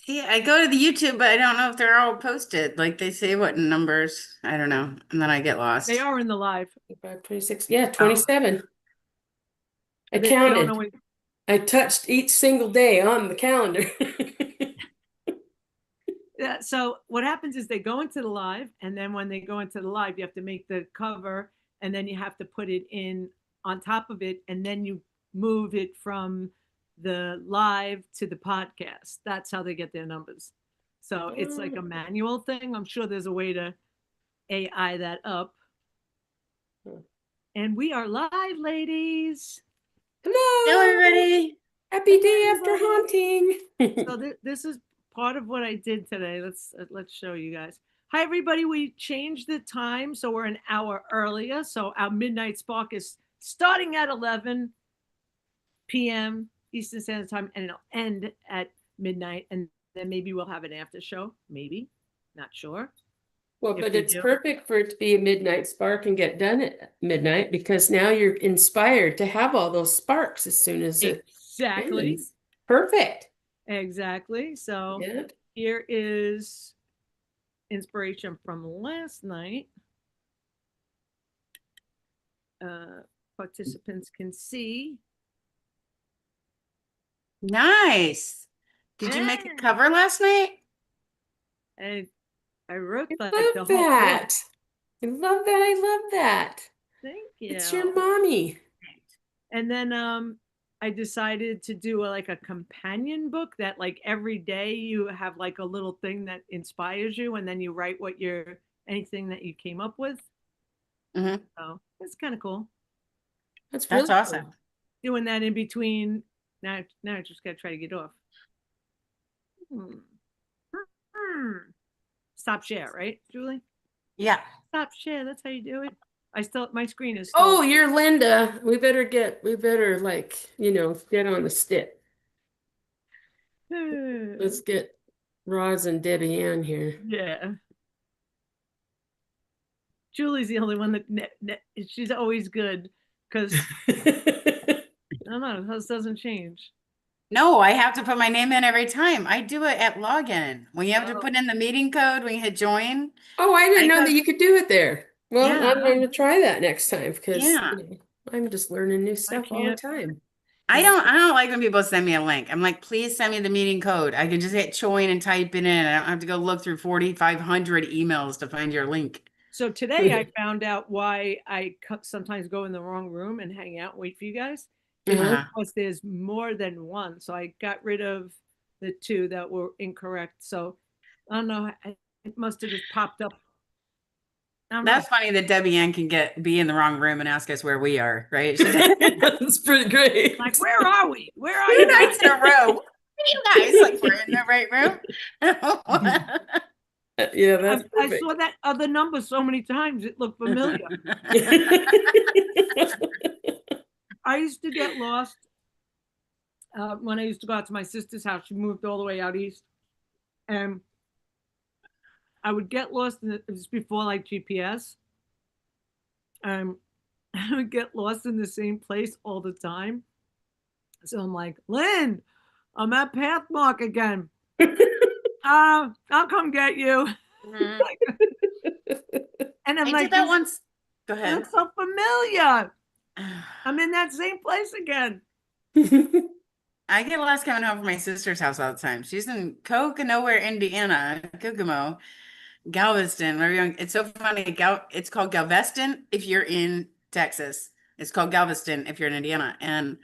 Yeah, I go to the YouTube, but I don't know if they're all posted. Like they say what numbers. I don't know. And then I get They lost. are in the live. 25, 26. Yeah, Oh. 27. I They don't counted. always. I touched each single day on the calendar. Yeah, so what happens is they go into the live, and then when they go into the live, you have to make the cover, and then you have to put it in on top of it, and then you move it from the live to the podcast. That's how they get their numbers. So it's like a manual thing. I'm sure there's a way to AI that up. And we are live, ladies. Hello, Hello. everybody. Happy day after haunting. So this is part of what I did today. Let's show you guys. Hi everybody. We changed the time, so we're an hour earlier. So our midnight spark is starting at 11 p.m. Eastern Standard Time, and it'll end at midnight. And then maybe we'll have an after show. Maybe, not sure. Well, If but we it's do. perfect for it to be a midnight spark and get done at midnight because now you're inspired to have all those sparks as soon as it Exactly. ends. Perfect. Exactly. So Yeah. here is inspiration from last night. Participants can see. Nice. Did you make a cover last night? And I wrote I like the love whole that. thing. I love that. I love that. Thank It's you. your mommy. And then I decided to do like a companion book that like every day you have like a little thing that inspires you, and then you write what you're anything that you came up with. Mm-hmm. So it's kind of cool. That's That's really awesome. cool. Doing that in between. Now I just gotta try to get off. Stop share, right, Julie? Yeah. Stop share. That's how you do it. My screen is still. Oh, you're Linda. We better like, get on the stick. Let's get Roz and Debbie Ann here. Yeah. Julie's the only one that she's always good because I don't know, hers doesn't change. No, I have to put my name in every time. I do it at login. When you have to Oh, put in the meeting code, when you hit join, Oh, I didn't I know go, that you could do it there. Well, yeah, I'm going to try that next time because yeah. I'm just learning new I stuff all the can't. time. I don't like when people send me a link. I'm like, please send me the meeting code. I can just hit join and type it in. I don't have to go look through 4,500 emails to find your link. So today I found out why I sometimes go in the wrong room and hang out and wait for you guys. It's Uh-huh. Uh-huh. because there's more than one. So I got rid of the two that were incorrect. So I don't know. It must have just popped up. I don't know. That's funny that Debbie Ann can be in the wrong room and ask us where we are, right? She That's pretty Like, great. where are we? Where are 2 you nights guys? in a row. Where are you guys? Like we're in the right room. Yeah, that's I saw perfect. that other number so many times, it looked familiar. I used to get lost when I used to go out to my sister's house. She moved all the way out east. And I would get lost it was before like GPS. I would get lost in the same place all the time. So I'm like, Lynn, I'm at Pathmark again. I'll come get you. Mhm. And I'm I did like, that this once. Go ahead. looks so familiar. I'm in that same place again. I get lost coming home from my sister's house all the time. She's in Nowhere, Indiana, Kokomo, Galveston. It's so funny. It's called Galveston if you're in Texas. It's called Galveston if you're in Indiana. And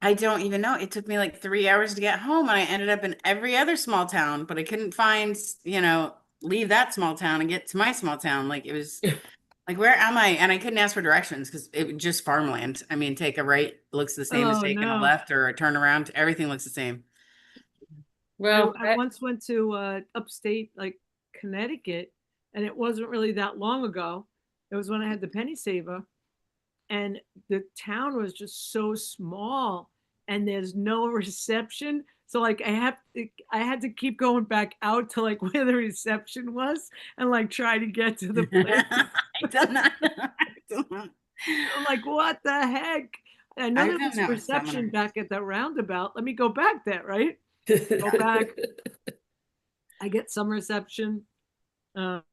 I don't even know. It took me like 3 hours to get home, and I ended up in every other small town, but I couldn't leave that small town and get to my small town. Like it was like, where am I? And I couldn't ask for directions because it was just farmland. I mean, take a right looks the same as Oh taking a no. left or a turnaround. Everything looks the same. Well, I once went to upstate, like Connecticut, and it wasn't really that long ago. It was when I had the penny saver, and the town was just so small, and there's no reception. So like I had to keep going back out to like where the reception was, and like try to get to the place. I don't know. I'm like, what the heck? I know I've there done was that with reception seminars. back at the roundabout. Let me go back there, right? Go back. I get some reception. Um,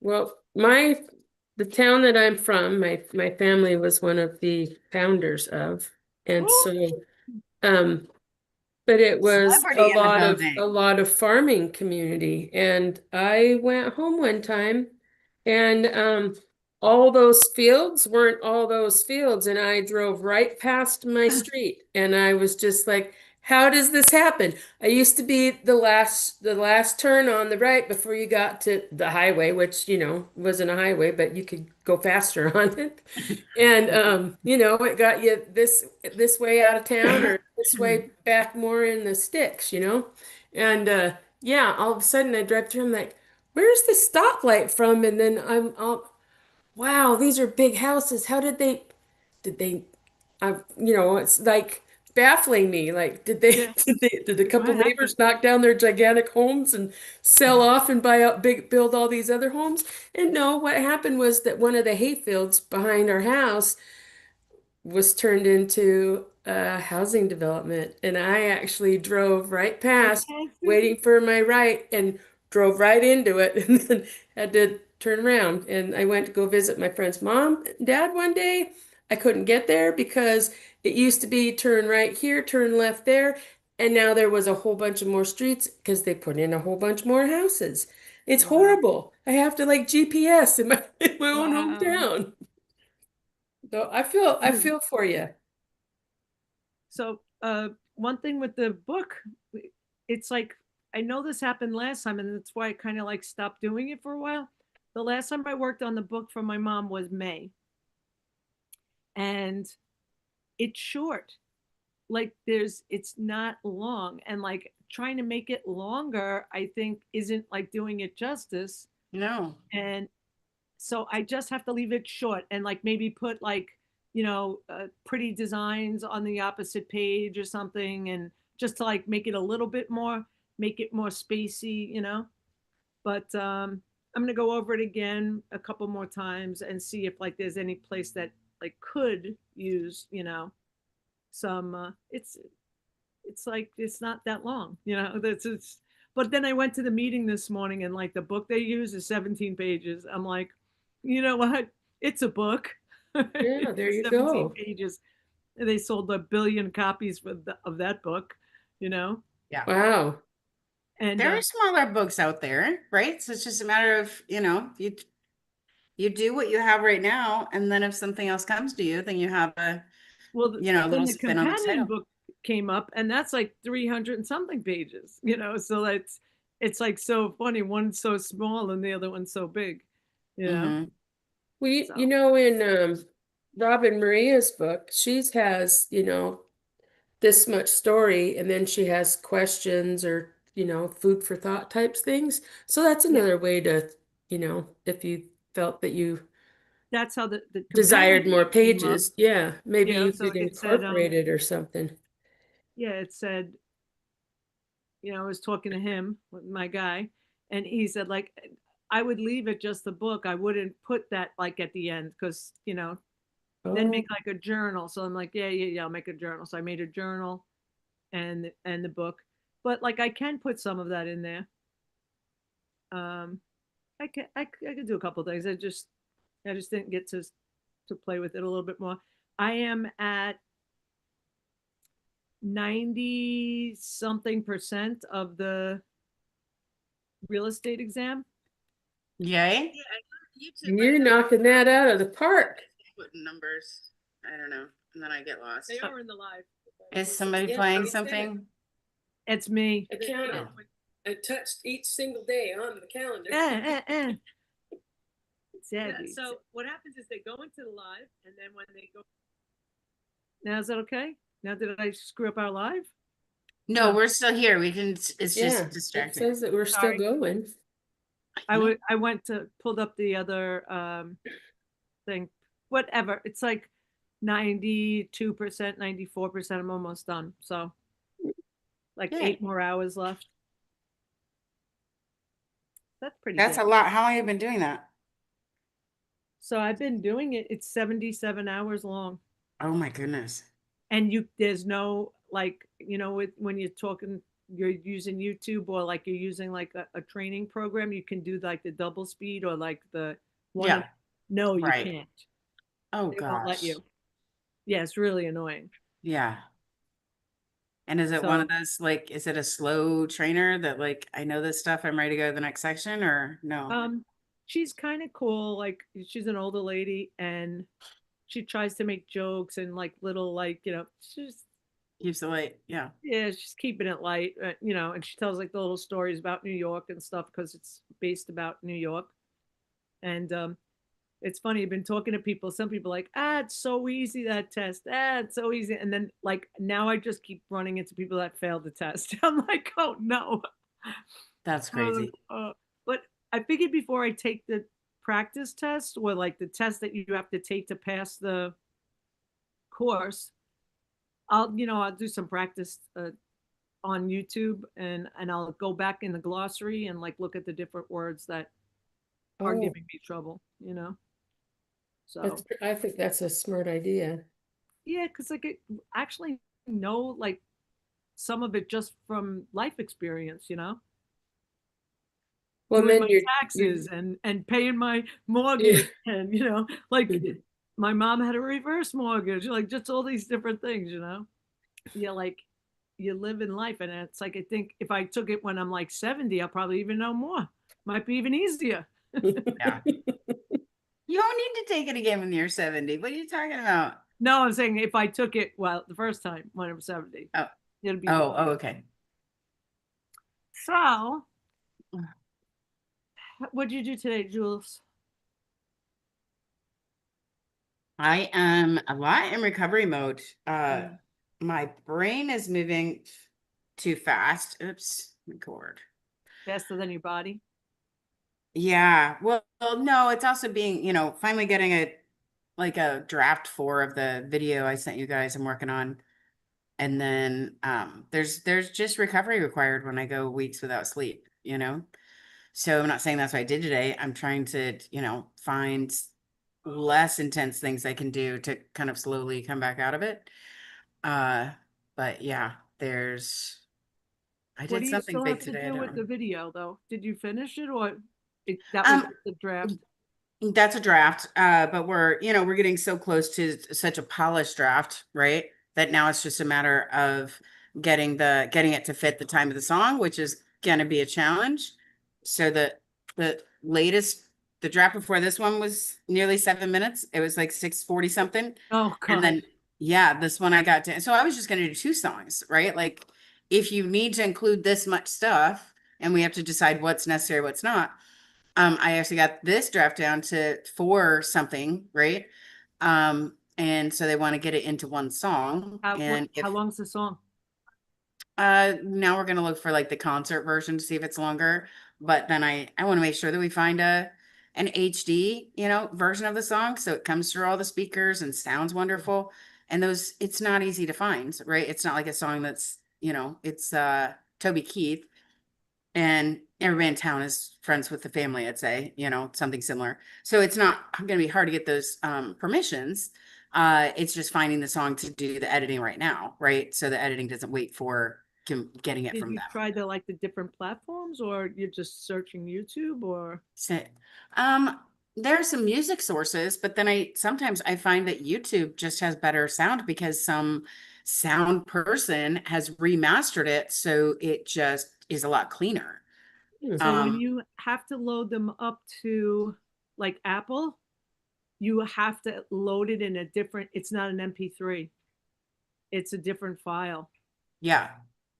Well, the town that I'm from, my family was one of the founders of, and oh, so, um, but it was Celebrity in the a building. lot of farming community, and I went home one time, and all those fields weren't all those fields, and I drove right past my street, and I was just like, how does this happen? I used to be the last turn on the right before you got to the highway, which, wasn't a highway, but you could go faster on it. And it got you this way out of town or this way back more in the sticks. And yeah, all of a sudden I drive through, I'm like, where's the stoplight from? And then I'm all, wow, these are big houses. How did they it's like baffling me. Like, yeah. did a couple What happened? neighbors knock down their gigantic homes and sell off and build all these other homes? And no, what happened was that one of the hayfields behind our house was turned into a housing development. And I actually drove right past, waiting for my right, and drove right into it and then had to turn around. And I went to go visit my friend's mom and dad one day. I couldn't get there because it used to be turn right here, turn left there. And now there was a whole bunch of more streets because they put in a whole bunch more houses. It's Wow. horrible. I have to like GPS in my own Wow. hometown. So I feel for you. So, one thing with the book, it's like, I know this happened last time, and that's why I kind of like stopped doing it for a while. The last time I worked on the book for my mom was May, and it's short. Like, it's not long, and like trying to make it longer, I think isn't like doing it justice. No. And so I just have to leave it short and like maybe put like, pretty designs on the opposite page or something, and just to like make it more spacey. But I'm gonna go over it again a couple more times and see if like there's any place that like could use, some it's like it's not that long, that's it's but then I went to the meeting this morning, and like the book they use is 17 pages. I'm like, you know what? It's a book. Yeah, there It's you 17 go. pages. And they sold 1 billion copies of that book, you know? Yeah. Wow. And There are smaller books out there, right? So it's just a matter of, you do what you have right now, and then if something else comes to you, then you have a, well, a then little the spin on the companion title. book came up, and that's like 300 and something pages, so it's like so funny. One's so small and the other one's so big, you know? Mm-hmm. Well, So in Robin Maria's book, she has, this much story, and then she has questions or, food for thought types things. So that's yeah, another way to, if you felt that you that's how the companion desired more book came up. pages, yeah, maybe you So could it said, incorporate it or something. yeah, it said, I was talking to him, my guy, and he said, like, I would leave it just the book. I wouldn't put that like at the end because, then Oh, make like a journal. So I'm like, yeah, yeah, yeah, I'll make a journal. So I made a journal and the book. But like I can put some of that in there. Um I could do a couple of things. I just didn't get to play with it a little bit more. I am at 90 something percent of the real estate exam. Yay. you're knocking that out of the park. Putting numbers. I don't know. And then I get lost. They are in the live. Is somebody Yeah, playing they said it. something? It's me. I counted. I touched each single day on the calendar. Exactly. So what happens is they go into the live, and then when they go, now is that okay? Now did I screw up our live? No, No. we're still here. We can, it's Yeah, just it distracting. says that we're still Sorry. going. I went to pulled up the other thing. Whatever. It's like 92%, 94%. I'm almost done. So like Yay. 8 more hours left. That's pretty That's a good. lot. How long have you been doing that? So I've been doing it. It's 77 hours long. Oh my goodness. And there's no like, when you're talking you're using YouTube or like you're using like a training program, you can do like the double speed or like the one. Yeah. No, you Right. can't. Oh They won't let gosh. you. Yeah, it's really annoying. Yeah. And is it one of So, those, like, is it a slow trainer that, like, I know this stuff, I'm ready to go to the next section, or no? she's kind of cool. Like she's an older lady and she tries to make jokes and like little like, she's Keeps it light. Yeah. yeah, she's keeping it light, and she tells like the little stories about New York and stuff because it's based about New York. And it's funny, I've been talking to people. Some people are like, it's so easy that test. It's so easy. And then like now I just keep running into people that failed the test. I'm like, oh no. That's Uh, crazy. but I figured before I take the practice test or like the test that you have to take to pass the course, I'll do some practice on YouTube and I'll go back in the glossary and like look at the different words that are Oh, giving me trouble. So I think that's a smart idea. yeah, because like I actually know like some of it just from life experience, Well, doing then my you're taxes and paying my mortgage and like yeah. my mom had a reverse mortgage, like just all these different things. Yeah, like you live in life and it's like I think if I took it when I'm like 70, I'll probably even know more. Might be even easier. Yeah. You don't need to take it again when you're 70. What are you talking about? No, I'm saying if I took it the first time when I'm 70, Oh, it'll be fine. oh, okay. So, what'd you do today, Jules? I am a lot in recovery mode. Mm. My brain is moving too fast. Oops, record. Faster than your body? Yeah. Well, no, it's also being, finally getting a draft 4 of the video I sent you guys I'm working on. And then there's just recovery required when I go weeks without sleep. So I'm not saying that's what I did today. I'm trying to, find less intense things I can do to kind of slowly come back out of it. Uh, but yeah, I What did do you something still big have to today. I do don't with the remember. video, though? Did you finish it, or that was Um, just the draft? that's a draft. But we're getting so close to such a polished draft, right? That now it's just a matter of getting it to fit the time of the song, which is gonna be a challenge. So the latest the draft before this one was nearly 7 minutes. It was like 6:40 something. Oh And God. then yeah, this one I got to so I was just gonna do 2 songs, right? Like if you need to include this much stuff and we have to decide what's necessary, what's not. I actually got this draft down to 4 something, right? And so they want to get it into one song. And How if long's the song? now we're gonna look for like the concert version to see if it's longer. But then I want to make sure that we find an HD, version of the song so it comes through all the speakers and sounds wonderful. And those it's not easy to find, right? It's not like a song that's, it's Toby Keith and everybody in town is friends with the family, I'd say, something similar. So it's not going to be hard to get those permissions. It's just finding the song to do the editing right now, right? So the editing doesn't wait for getting it Did from you them. try the different platforms, or you're just searching YouTube, or? So, um, there are some music sources, but then sometimes I find that YouTube just has better sound because some sound person has remastered it, so it just is a lot cleaner. Hmm. So when you have to load them up to like Apple, you have to load it in a different, it's not an MP3. It's a different file. Yeah.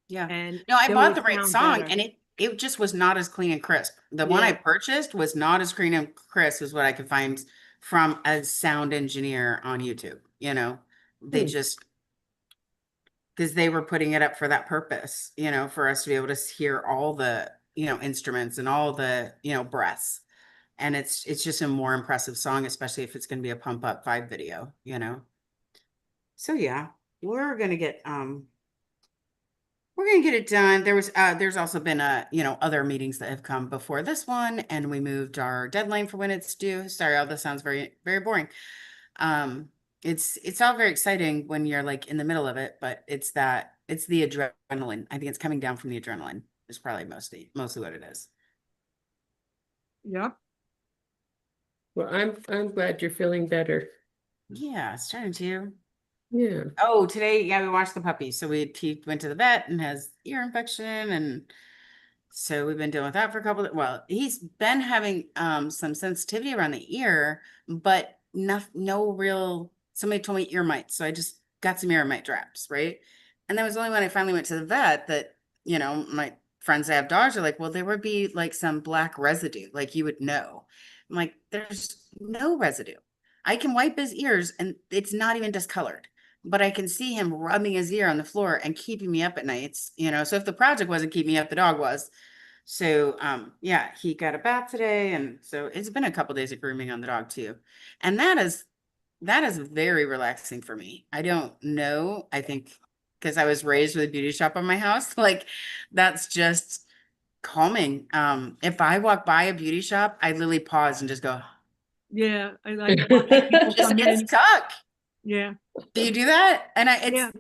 Yeah. And No, I they bought will the right sound song better. and it just was not as clean and crisp. The one I Yeah. purchased was not as clean and crisp as what I could find from a sound engineer on YouTube. They Hmm. just because they were putting it up for that purpose, for us to be able to hear all the, instruments and all the, breaths. And it's just a more impressive song, especially if it's going to be a pump up 5 video. So yeah, we're gonna get we're gonna get it done. There's also been other meetings that have come before this one, and we moved our deadline for when it's due. Sorry, all this sounds very, very boring. Um, it's all very exciting when you're like in the middle of it, but it's that It's the adrenaline. I think it's coming down from the adrenaline is probably mostly what it is. Yep. Well, I'm glad you're feeling better. Yeah, starting to. Yeah. Oh, today, yeah, we watched the puppy. So he went to the vet and has ear infection, and so we've been dealing with that for a couple of, well, he's been having some sensitivity around the ear, but no real, somebody told me ear mites. So I just got some ear mite drops, right? And that was only when I finally went to the vet that, my friends that have dogs are like, well, there would be like some black residue, like you would know. I'm like, there's no residue. I can wipe his ears and it's not even discolored, but I can see him rubbing his ear on the floor and keeping me up at nights, so if the project wasn't keeping me up, the dog was. So yeah, he got a bath today, and so it's been a couple days of grooming on the dog too. And that is very relaxing for me. I don't know. I think because I was raised with a beauty shop on my house, like that's just calming. If I walk by a beauty shop, I literally pause and just go, Yeah. I like watching people just come get in. stuck. Yeah. Do you do that? And Yeah.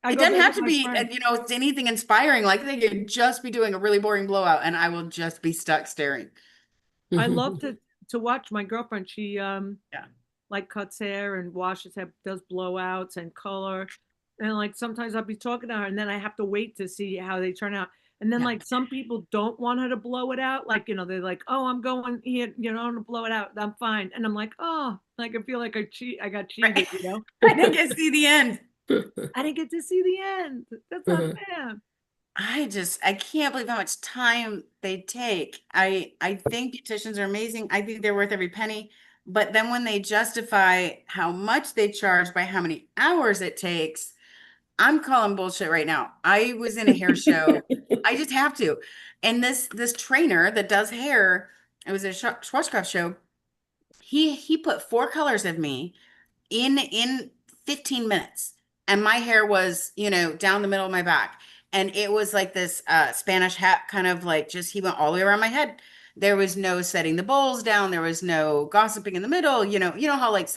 I it go doesn't there have with to my be, friend. it's anything inspiring. Like they could just be doing a really boring blowout, and I will just be stuck staring. I love to watch my girlfriend. She Yeah. like cuts hair and washes hair, does blowouts and color. And like sometimes I'll be talking to her and then I have to wait to see how they turn out. And then Yeah. like some people don't want her to blow it out. Like, they're like, oh, I'm going here, I'm gonna blow it out. I'm fine. And I'm like, oh, like I feel like I got cheated, Right. I didn't get to see the end. I didn't get to see the end. That's not fair. I can't believe how much time they take. I think beauticians are amazing. I think they're worth every penny. But then when they justify how much they charge by how many hours it takes, I'm calling bullshit right now. I was in a hair show. I just have to. And this trainer that does hair, it was a Schwarzkopf show. He put 4 colors of me in 15 minutes, and my hair was down the middle of my back, and it was like this Spanish hat, kind of like, just he went all the way around my head. There was no setting the bowls down, there was no gossiping in the middle. You know how like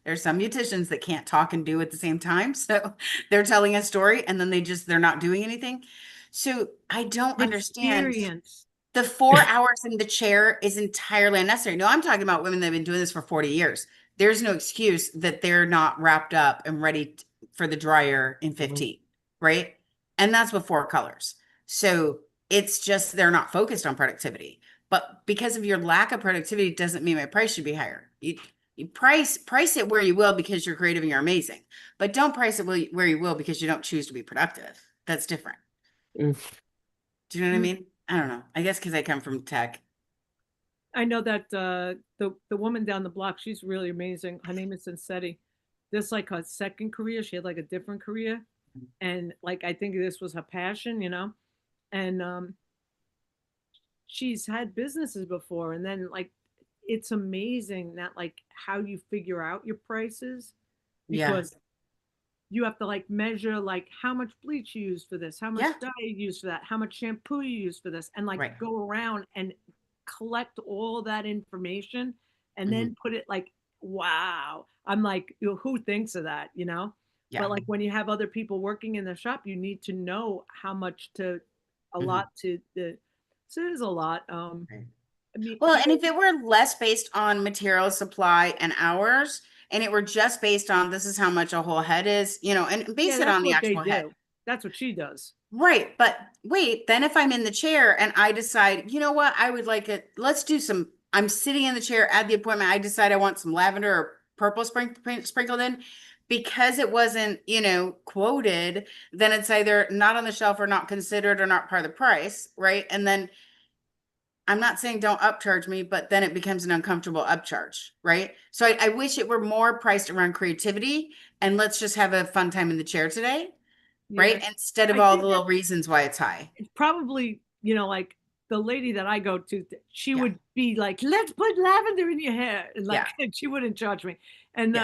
there's some beauticians that can't talk and do at the same time, so they're telling a story and then they're not doing anything. So I don't understand. Experience. The 4 hours in the chair is entirely unnecessary. No, I'm talking about women that have been doing this for 40 years. There's no excuse that they're not wrapped up and ready for the dryer in 15, right? And that's with 4 colors. So it's just they're not focused on productivity. But because of your lack of productivity doesn't mean my price should be higher. You price it where you will because you're creative and you're amazing. But don't price it where you will because you don't choose to be productive. That's different. Do you know what I mean? I don't know. I guess because I come from tech. I know that the woman down the block, she's really amazing. Her name is Cincetti. This like her second career. She had like a different career, and like I think this was her passion, And she's had businesses before, and then like it's amazing that like how you figure out your prices because you have to like measure like how much bleach you use for this, how much dye you use for that, how much shampoo you use for this, and like go around and collect all that information and then put it like, wow. I'm like, who thinks of that, Yeah. But like when you have other people working in the shop, you need to know how much to allot to the, so it is a lot. I mean, Well, and if it were less based on material supply and hours, and it were just based on this is how much a whole head is, and base it on the actual head. That's what she does. Right. But wait, then if I'm in the chair and I decide, you know what, I would like it, I'm sitting in the chair at the appointment. I decide I want some lavender or purple sprinkled in because it wasn't, quoted, then it's either not on the shelf or not considered or not part of the price. Right. And then I'm not saying don't upcharge me, but then it becomes an uncomfortable upcharge, right? So I wish it were more priced around creativity and let's just have a fun time in the chair today, right? Instead of all the little reasons why it's high. It's probably, like the lady that I go to, she would be like, let's put lavender in your hair. And like, she wouldn't charge me. And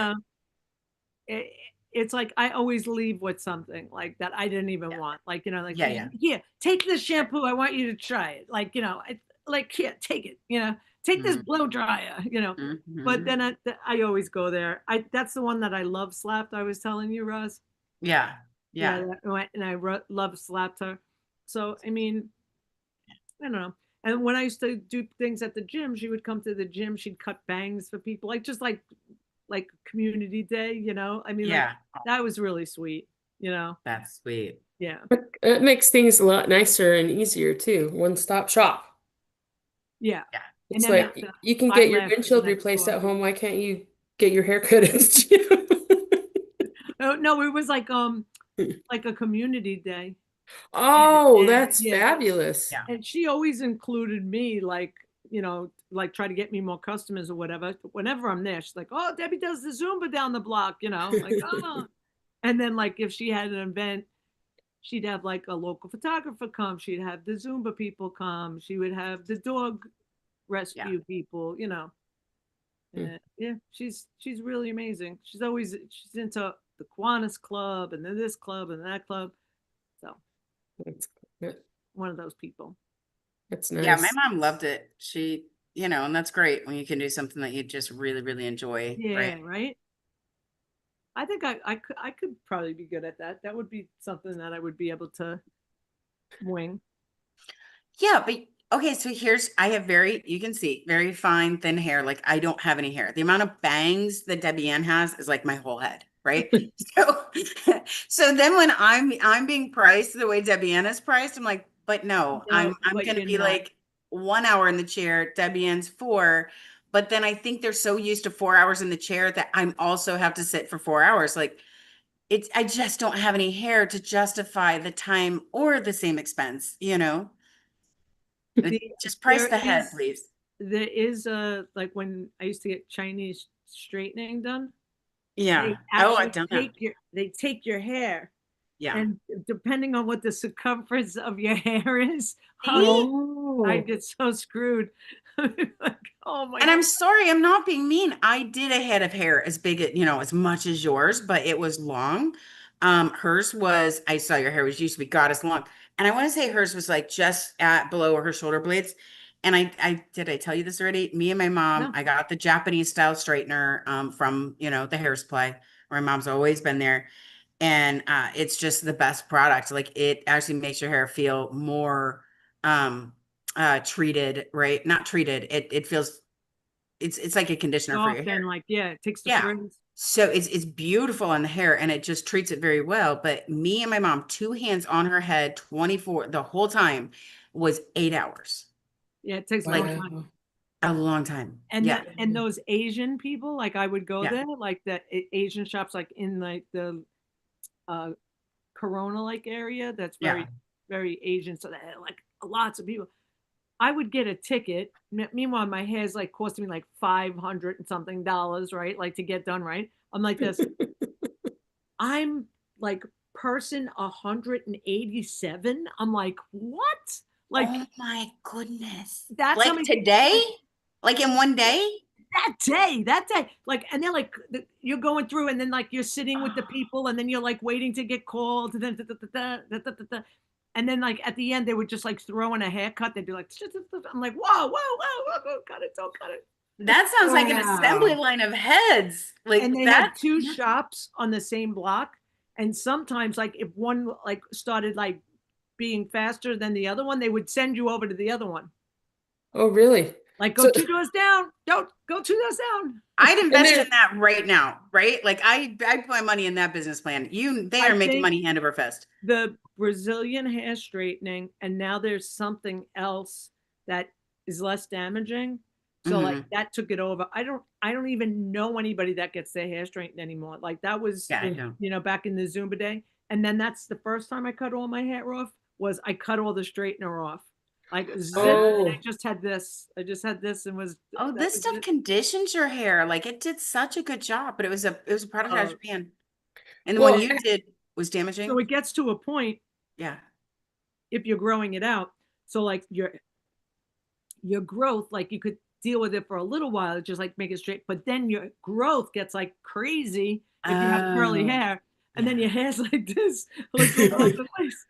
it's like, I always leave with something like that I didn't even want. Like, here, take this shampoo. I want you to try it. Like, like, here, take it, take this blow dryer, but then I always go there. That's the one that I love slapped. I was telling you, Roz. Yeah. Yeah. and I love slapped her. So I mean, I don't know. And when I used to do things at the gym, she would come to the gym. She'd cut bangs for people, like just like community day. I mean, like Yeah. that was really sweet. That's sweet. Yeah, But it makes things a lot nicer and easier too. One-stop shop. yeah. Yeah. And It's then like you can get your eyelashes windshield next replaced door. at home. Why can't you get your hair cut at the gym? Oh no, it was like a community day. Oh, And that's yeah, fabulous. Yeah. and she always included me, like, like try to get me more customers or whatever. Whenever I'm there, she's like, "Oh, Debbie does the Zumba down the block," like, "Oh." And then like if she had an event, she'd have like a local photographer come. She'd have the Zumba people come. She would have the dog rescue people. Yeah, she's really amazing. She's into the Kiwanis Club and then this club and that club. So That's good. one of those people. That's Yeah, my nice. mom loved it. She, and that's great when you can do something that you just really, really enjoy, Yeah, right? right. I think I could probably be good at that. That would be something that I would be able to wing. Yeah, but okay, so I have you can see, very fine, thin hair. Like I don't have any hair. The amount of bangs that Debbie Ann has is like my whole head, right? So, so then when I'm being priced the way Debbie Ann is priced, I'm like, but no, No, I'm but gonna you're be not. like 1 hour in the chair, Debbie Ann's 4. But then I think they're so used to 4 hours in the chair that I'm also have to sit for 4 hours. Like I just don't have any hair to justify the time or the same expense. The, Just price there the head, is please. there is a like when I used to get Chinese straightening done, they Yeah. Oh, I've actually done that. take your hair, Yeah. and depending on what the circumference of your hair is, See? I Oh, get so screwed. Like, oh my And god. I'm sorry, I'm not being mean. I did a head of hair as big as much as yours, but it was long. Hers was, I saw your hair was used to be goddess long. And I want to say hers was like just at below her shoulder blades. And I did I tell you this already? Me and my mom, No. I got the Japanese style straightener from, the hair supply, where my mom's always been there. And it's just the best product. Like it actually makes your hair feel more treated, right? Not treated. It feels it's like a conditioner for your Soft hair. and like, yeah, it takes the Yeah. frizz. So it's beautiful on the hair and it just treats it very well. But me and my mom, 2 hands on her head, 24 the whole time was 8 hours. Yeah, it takes a long Like time. wow. a long time. And Yeah. and those Asian people, like I would go Yeah. there, like the Asian shops, like in like the uh Corona like area, that's Yeah. very very Asian. So that like lots of people. I would get a ticket. Meanwhile, my hair's like costing me like 500 and something dollars, right? Like to get done right. I'm like this. I'm like person 187. I'm like, what? Like Oh my goodness. that's how Like many today? like Like in one day? that day, like, and then like you're going through, and then like you're sitting with the people, and then you're like waiting to get called, and then and then like at the end they would just like throw in a haircut. They'd be like, I'm like, whoa, whoa, whoa, whoa, don't cut it, don't cut it. That sounds like an assembly Wow. line of heads. And Like they had that. two shops on the same block, and sometimes like if one like started like being faster than the other one, they would send you over to the other one. Oh, really? Like go So, two doors down, don't go two doors down. I'd and invest in there, that right now, right? Like I put my money in that business plan. They I are making think money hand over fist. the Brazilian hair straightening, and now there's something else that is less damaging. So like Hmm. that took it over. I don't even know anybody that gets their hair straightened anymore. Like that was Yeah, I know. back in the Zumba day. And then that's the first time I cut all my hair off was I cut all the straightener off. Like zip, and I oh, just had this. I just had this and was Oh, that this was stuff it. conditions your hair. Like it did such a good job, but it was a product out of Uh, Japan. And the one well, you did was so damaging. it gets to a point Yeah. if you're growing it out. So like your growth, like you could deal with it for a little while, just like make it straight. But then your growth gets like crazy if you have curly Oh, hair, and then yeah. your hair's like this, like all over the place.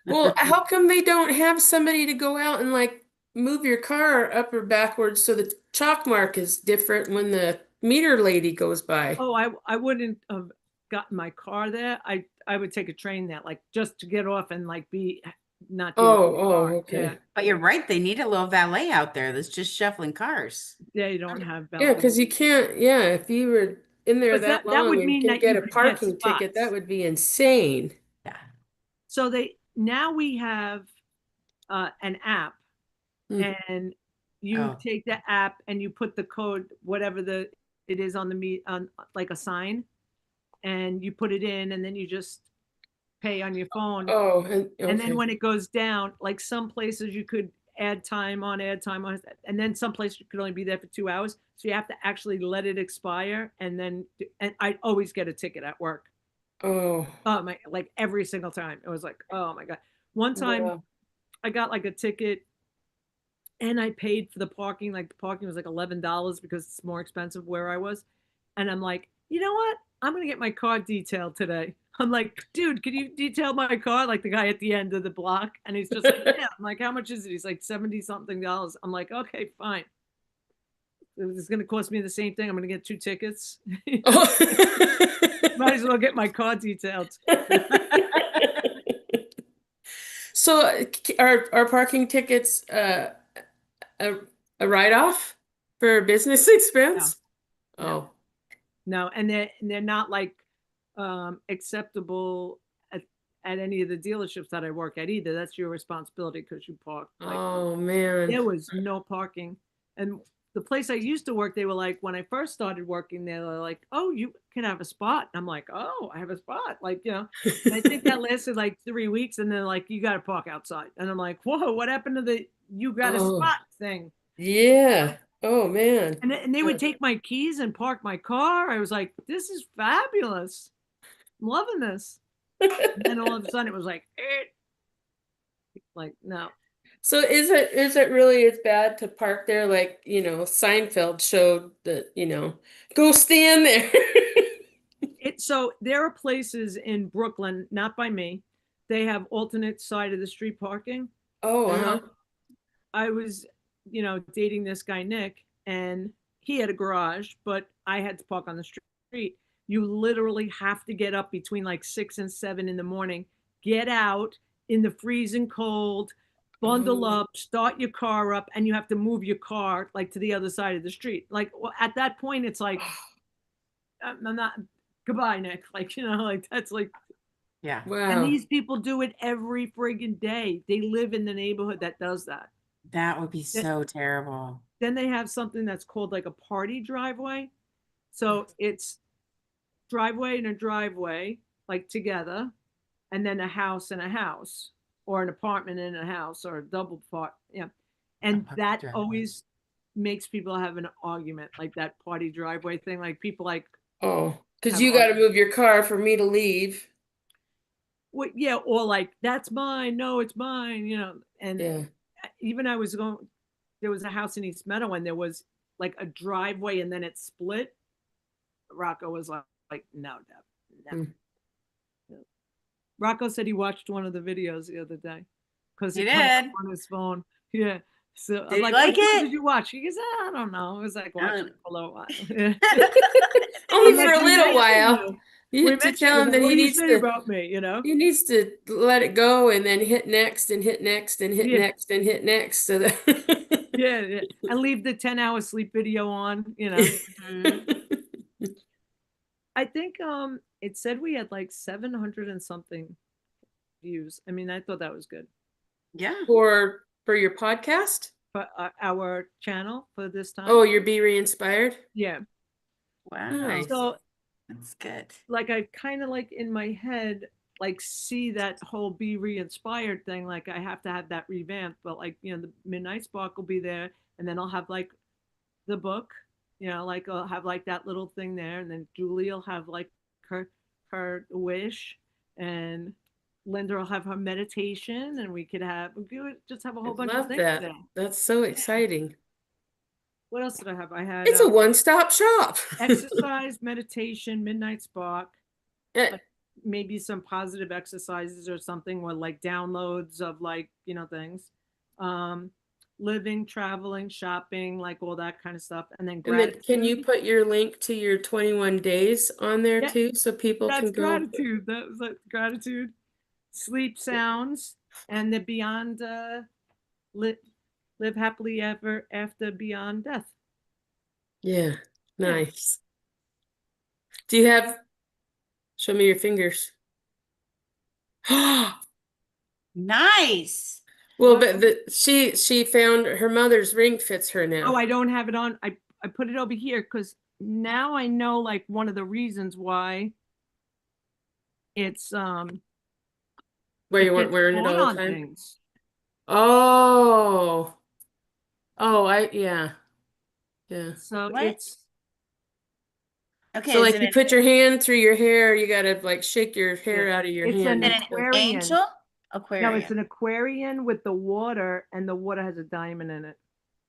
well, how come they don't have somebody to go out and like move your car up or backwards so the chalk mark is different when the meter lady goes by? Oh, I wouldn't have gotten my car there. I would take a train there, like just to get off and like not be Okay. Yeah. But you're right. They need a little valet out there that's just shuffling cars. Yeah, you don't have Yeah, balcony. because you can't, if you were in there But that that long would and mean can that get you a could get parking ticket, that spots. would be insane. Yeah. So now we have an app, Hmm. and you Oh. take the app and you put the code, whatever it is on like a sign, and you put it in, and then you just pay on your phone. Oh, And then okay. when it goes down, like some places you could add time on, and then some places you could only be there for 2 hours. So you have to actually let it expire, and I always get a ticket at work. Oh, Oh my, like every single time. It was like, oh my God. One time wow. I got like a ticket and I paid for the parking. Like the parking was like $11 because it's more expensive where I was. And I'm like, you know what? I'm gonna get my car detailed today. I'm like, dude, can you detail my car? Like the guy at the end of the block. And he's just like, yeah. I'm like, how much is it? He's like 70 something dollars. I'm like, okay, fine. It's gonna cost me the same thing. I'm gonna get 2 tickets. Might as well get my car detailed. So are parking tickets a, a write-off for business expense? No. Oh, No, and they're not like acceptable at any of the dealerships that I work at either. That's your responsibility because you park. Like oh man. there was no parking, and the place I used to work, they were like, when I first started working, they were like, "Oh, you can have a spot." And I'm like, "Oh, I have a spot," like And I think that lasted like 3 weeks, and then like, "You got to park outside," and I'm like, "Whoa, what happened to the you got a Oh, spot thing?" yeah. Oh man. And they would take my keys and park my car. I was like, "This is fabulous. I'm loving this." And then all of a sudden, it was like, like no. So is it really as bad to park there like, Seinfeld showed that, go stand there. So there are places in Brooklyn, not by me. They have alternate side of the street parking. Oh, So uh-huh. I was, dating this guy Nick, and he had a garage, but I had to park on the street. You literally have to get up between like 6 and 7 in the morning, get out in the freezing cold, bundle Oh. up, start your car up, and you have to move your car like to the other side of the street. Like at that point, it's like I'm not. Goodbye, Nick. Like like that's like. Yeah. And Wow. these people do it every friggin' day. They live in the neighborhood that does that. That would be so terrible. Then they have something that's called like a party driveway. So it's driveway and a driveway, like together, and then a house and a house, or an apartment and a house, or a double part. Yeah. And A that driveway. always makes people have an argument, like that party driveway thing. Like people like Oh, because have you got to arguments. move your car for me to leave. Well, yeah, or like that's mine. No, it's mine. And Yeah. even there was a house in East Meadow, and there was like a driveway, and then it split. Rocco was like no, Deb, no. Mm. Rocco said he watched one of the videos the other day because He it came up did. on his phone. Yeah. So Did I'm you like, like "Which one it? did you watch?" He goes, I don't know. It was like watching it for a little while. Yeah. Only I'm for like, a we little mentioned while. you. You We have to mentioned tell you, him but that what do you say about me? he needs to let it go and then hit next and hit next and hit Yeah. next and hit next so that Yeah. And leave the 10-hour sleep video on. Mhm. I think it said we had like 700 and something views. I mean, I thought that was good. Yeah. for your podcast. But our channel for this time. Oh, you're Be Re-Inspired? Yeah. Wow. Nice. So That's good. like I kind of like in my head like see that whole Be Re-Inspired thing. Like I have to have that revamped, but like the Midnight Spark will be there, and then I'll have like the book, like I'll have like that little thing there, and then Julie will have like her wish, and Linda will have her meditation, and we could just have a I whole bunch of love things that. there. That's so exciting. What else did I have? I had It's a one-stop shop. exercise, meditation, Midnight Spark, Eh, like maybe some positive exercises or something, or like downloads of like things. living, traveling, shopping, like all that kind of stuff. And then And then can you gratitude. put your link to your 21 days on there Yeah, too, so people that's can go? gratitude. That was like gratitude, sleep sounds, and the beyond live, live happily ever after beyond death. Yeah, Yeah. nice. Do you have, show me your fingers. Nice. Well, What? but she found her mother's ring fits her Oh, now. I don't have it on. I put it over here because now I know like one of the reasons why it's Where you it weren't gets wearing it caught all the on time. things. Oh, oh, yeah, yeah. So What? it's Okay, So is like it you put your hand through your hair, you gotta like shake your yeah, hair out of your it's an hand. an until- aquarian. angel? No, it's Aquarium. an aquarian with the water, and the water has a diamond in it.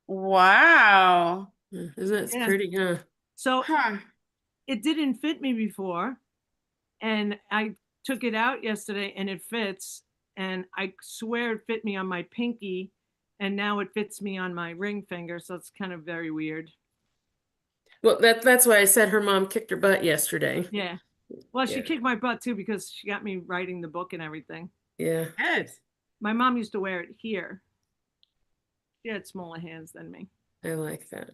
Wow. Isn't that Yeah. pretty, huh? So Huh. it didn't fit me before, and I took it out yesterday, and it fits. And I swear it fit me on my pinky, and now it fits me on my ring finger. So it's kind of very weird. Well, that's why I said her mom kicked her butt yesterday. Yeah. Well, she Yeah, kicked my butt too because she got me writing the book and everything. yeah, Good. My mom used to wear it here. She had smaller hands than me. I like that.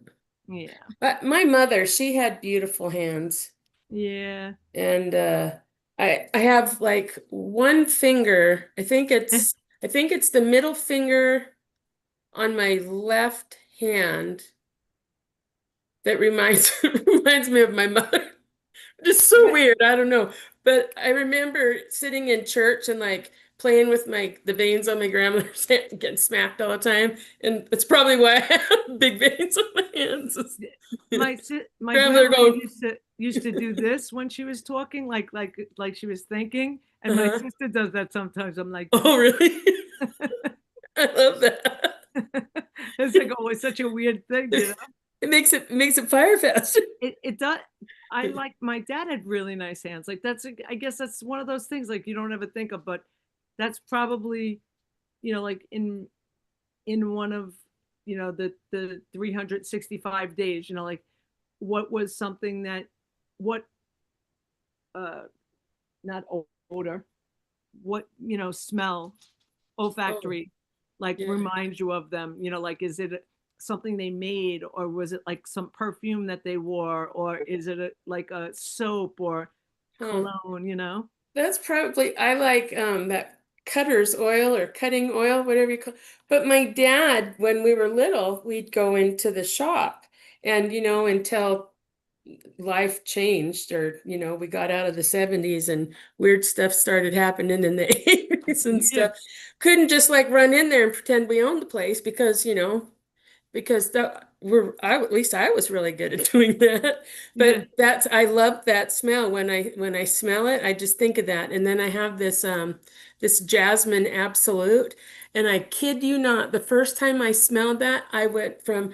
Yeah. But my mother, she had beautiful hands. Yeah. And I have like one finger. I think it's the middle finger on my left hand that reminds me of my mother. Just so weird. I don't know. But I remember sitting in church and like playing with the veins on my grandmother's hand, getting smacked all the time. And it's probably why I have big veins on my hands. My Grandmother grandmother going, used to do this when she was talking, like she was thinking, and my uh-huh. sister does that sometimes. I'm like, Oh, really? I love that. it's like always such a weird thing, you know. It makes it fire faster. It does. I like my dad had really nice hands. Like I guess that's one of those things like you don't ever think of, but that's probably like in one of the 365 days, like what was something that what uh not odor, what smell, Oh, olfactory, like yeah. reminds you of them, like is it something they made, or was it like some perfume that they wore, or is it like a soap or Huh. cologne. That's probably I like that cutter's oil or cutting oil, whatever you call. But my dad, when we were little, we'd go into the shop and until life changed or we got out of the 70s and weird stuff started happening in the 80s and Yeah, stuff. Couldn't just like run in there and pretend we owned the place because at least I was really good at doing that. yeah, But I love that smell. When I smell it, I just think of that. And then I have this jasmine absolute. And I kid you not, the first time I smelled that, I went from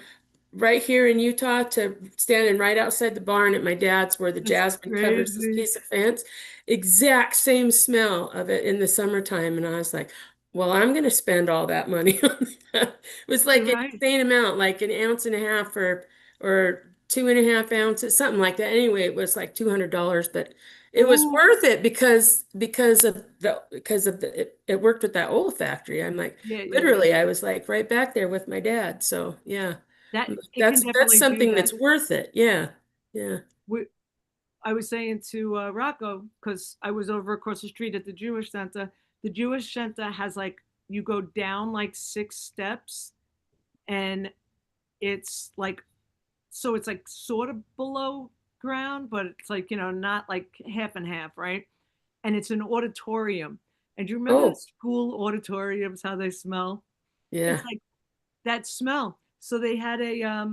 right here in Utah to standing right outside the barn at my dad's where the it's jasmine covers this crazy. piece of fence. Exact same smell of it in the summertime. And I was like, well, I'm going to spend all that money on that. It was You're like an right. insane amount, like an ounce and a half or 2.5 ounces, something like that. Anyway, it was like $200, but it was Oh, worth it because it worked with that oil factory. I'm like, yeah, yeah, yeah. literally, I was like right back there with my dad. So yeah, That it can that's definitely do something that. that's worth it. Yeah, yeah. We, I was saying to Rocco, because I was over across the street at the Jewish Center. The Jewish Center has like you go down like 6 steps, and it's like it's like sort of below ground, but it's like not like half and half, right? And it's an auditorium. And do you remember the Oh, school auditoriums, how they smell? It's yeah. like that smell. So they had a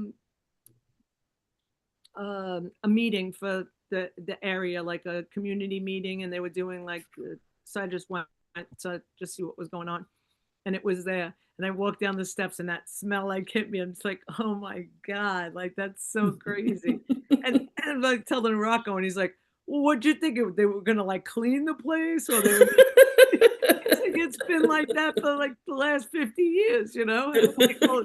meeting for the area, like a community meeting, and they were doing like so I just went to just see what was going on, and it was there. And I walked down the steps, and that smell like hit me. I'm just like, oh my god, like that's so crazy. And I'm like telling Rocco, and he's like, well, what'd you think? They were gonna like clean the place, or they were? It's like, it's been like that for like the last 50 years, you know? And I'm like, oh,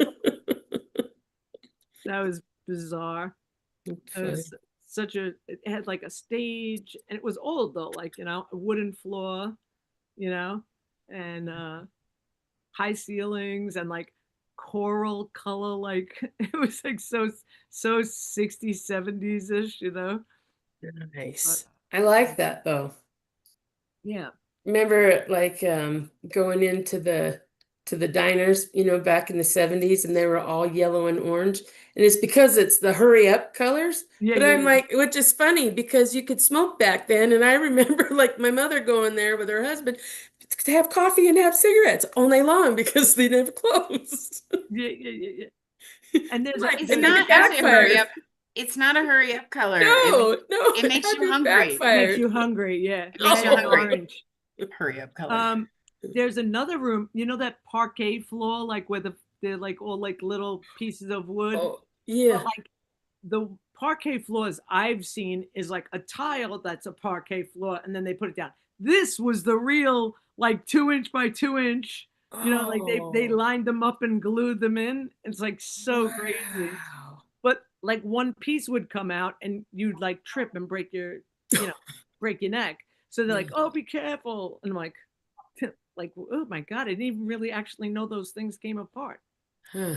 that was bizarre. It Funny. was it had like a stage, and it was old though, like, you know, a wooden floor, you know, and high ceilings and like coral color, like it was like so 60s, 70s ish, you know. But Nice. I like that though. yeah. Remember like going into the diners, you know, back in the 70s and they were all yellow and orange. And it's because it's the hurry up colors. Yeah, But yeah, I'm yeah. like, which is funny because you could smoke back then. And I remember like my mother going there with her husband to have coffee and have cigarettes all night long because they never closed. Yeah, yeah, yeah, yeah. And there's Like, It's and there's then a it not actually a hurry backfired. up. It's not a hurry up color. No, no, It it makes you had me hungry. makes backfired. you hungry, yeah. It makes you And Oh. hungry. orange. Hurry up color. There's another room, you know, that parquet floor, like where they're like all like little pieces of wood. Oh, But yeah. like the parquet floors I've seen is like a tile that's a parquet floor, and then they put it down. This was the real like 2 inch by 2 inch. You know, like they Oh, lined them up and glued them in. It's like so crazy. wow. But like one piece would come out and you'd like trip and break your, you know, break your neck. So they're like, oh, be careful. And I'm like, oh my God, I didn't even really actually know those things came apart. Huh.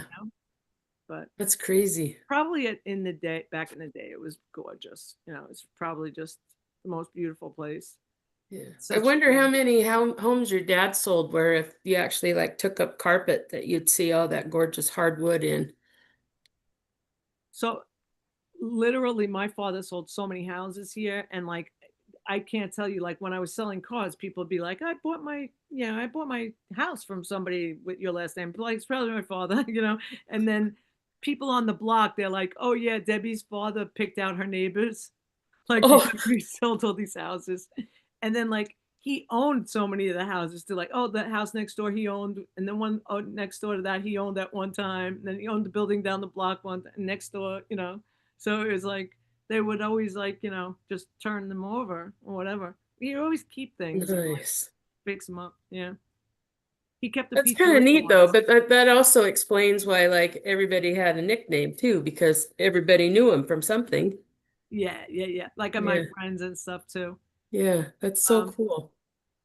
But That's crazy. probably in the day, back in the day, it was gorgeous. You know, it's probably just the most beautiful place. Yeah. I Such wonder how many homes your dad sold where if you actually like took up carpet that you'd see all that gorgeous hardwood in. So literally my father sold so many houses here, and like I can't tell you, like when I was selling cars, people would be like, I bought my house from somebody with your last name. Like, it's probably my father, you know. And then people on the block, they're like, oh yeah, Debbie's father picked out her neighbors. Like, Oh, because we sold all these houses. And then like he owned so many of the houses too. Like, oh, the house next door he owned, and then one next door to that he owned at one time. And then he owned the building down the block next door, you know. So it was like they would always like, you know, just turn them over or whatever. You always keep things and like nice. fix them up. Yeah. He kept the That's kind pizzeria of neat though, once. but that also explains why like everybody had a nickname too, because everybody knew him from something. Yeah, yeah, yeah. Like my Yeah. friends and stuff too. Yeah, that's so Um, cool.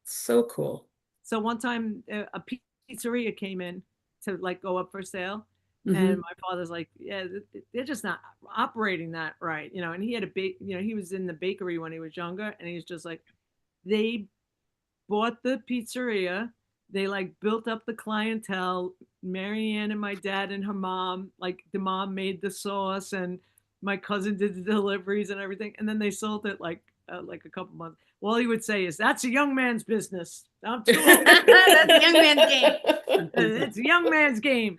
So cool. so one time a pizzeria came in to like go up for sale. And Hmm. my father's like, yeah, they're just not operating that right, you know. And he had you know, he was in the bakery when he was younger, and he's just like, they bought the pizzeria. They like built up the clientele. Marianne and my dad and her mom, like the mom made the sauce, and my cousin did the deliveries and everything. And then they sold it like a couple months. All he would say is, "That's a young man's business. I'm too old. That's a young man's game. It's a young man's game."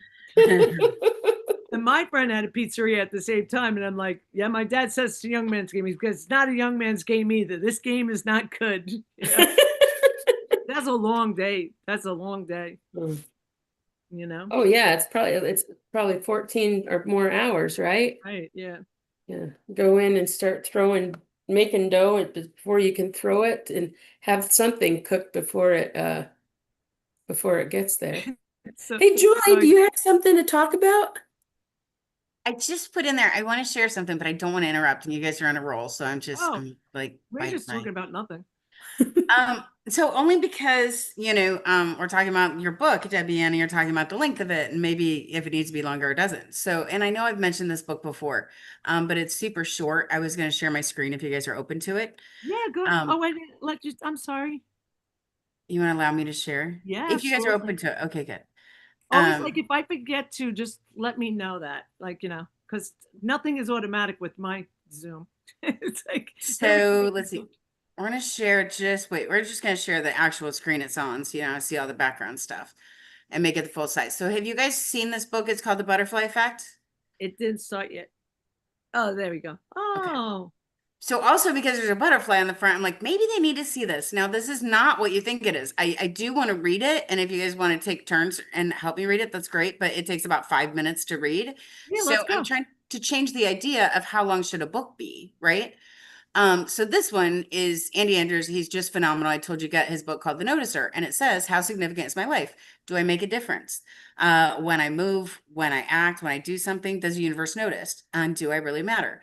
And my friend had a pizzeria at the same time, and I'm like, "Yeah, my dad says it's a young man's game because it's not a young man's game either. This game is not good." You know? That's a long day. That's a long day. You know? Oh yeah, it's probably 14 or more hours, right? Right. Yeah. Yeah. Go in and start making dough before you can throw it and have something cooked before it gets there. So, Hey Julie, do you have something to talk about? I just put in there, I want to share something, but I don't want to interrupt. And you guys are on a roll. So oh, I'm like, we're bye, just bye. talking about nothing. So only because, we're talking about your book, Debbie, and you're talking about the length of it and maybe if it needs to be longer or doesn't. So, and I know I've mentioned this book before, but it's super short. I was going to share my screen if you guys are open to it. Yeah, good. Um, Oh, I didn't let you. I'm sorry. you want to allow me to share? Yeah, If you guys are absolutely. open to it. Okay, good. Always like if I forget to, just let me know that, like, you know, because nothing is automatic with my Zoom. It's like So let's see. We're going to share we're just going to share the actual screen it's on. So, I see all the background stuff and make it the full size. So have you guys seen this book? It's called The Butterfly Effect. It didn't start yet. Oh, there we go. Okay. Oh, So also because there's a butterfly on the front, I'm like, maybe they need to see this. Now, this is not what you think it is. I do want to read it. And if you guys want to take turns and help me read it, that's great. But it takes about 5 minutes to read. yeah, So let's I'm go. trying to change the idea of how long should a book be, right? So this one is Andy Andrews. He's just phenomenal. I told you, get his book called The Noticer, and it says, how significant is my life? Do I make a difference? When I move, when I act, when I do something, does the universe notice? And do I really matter?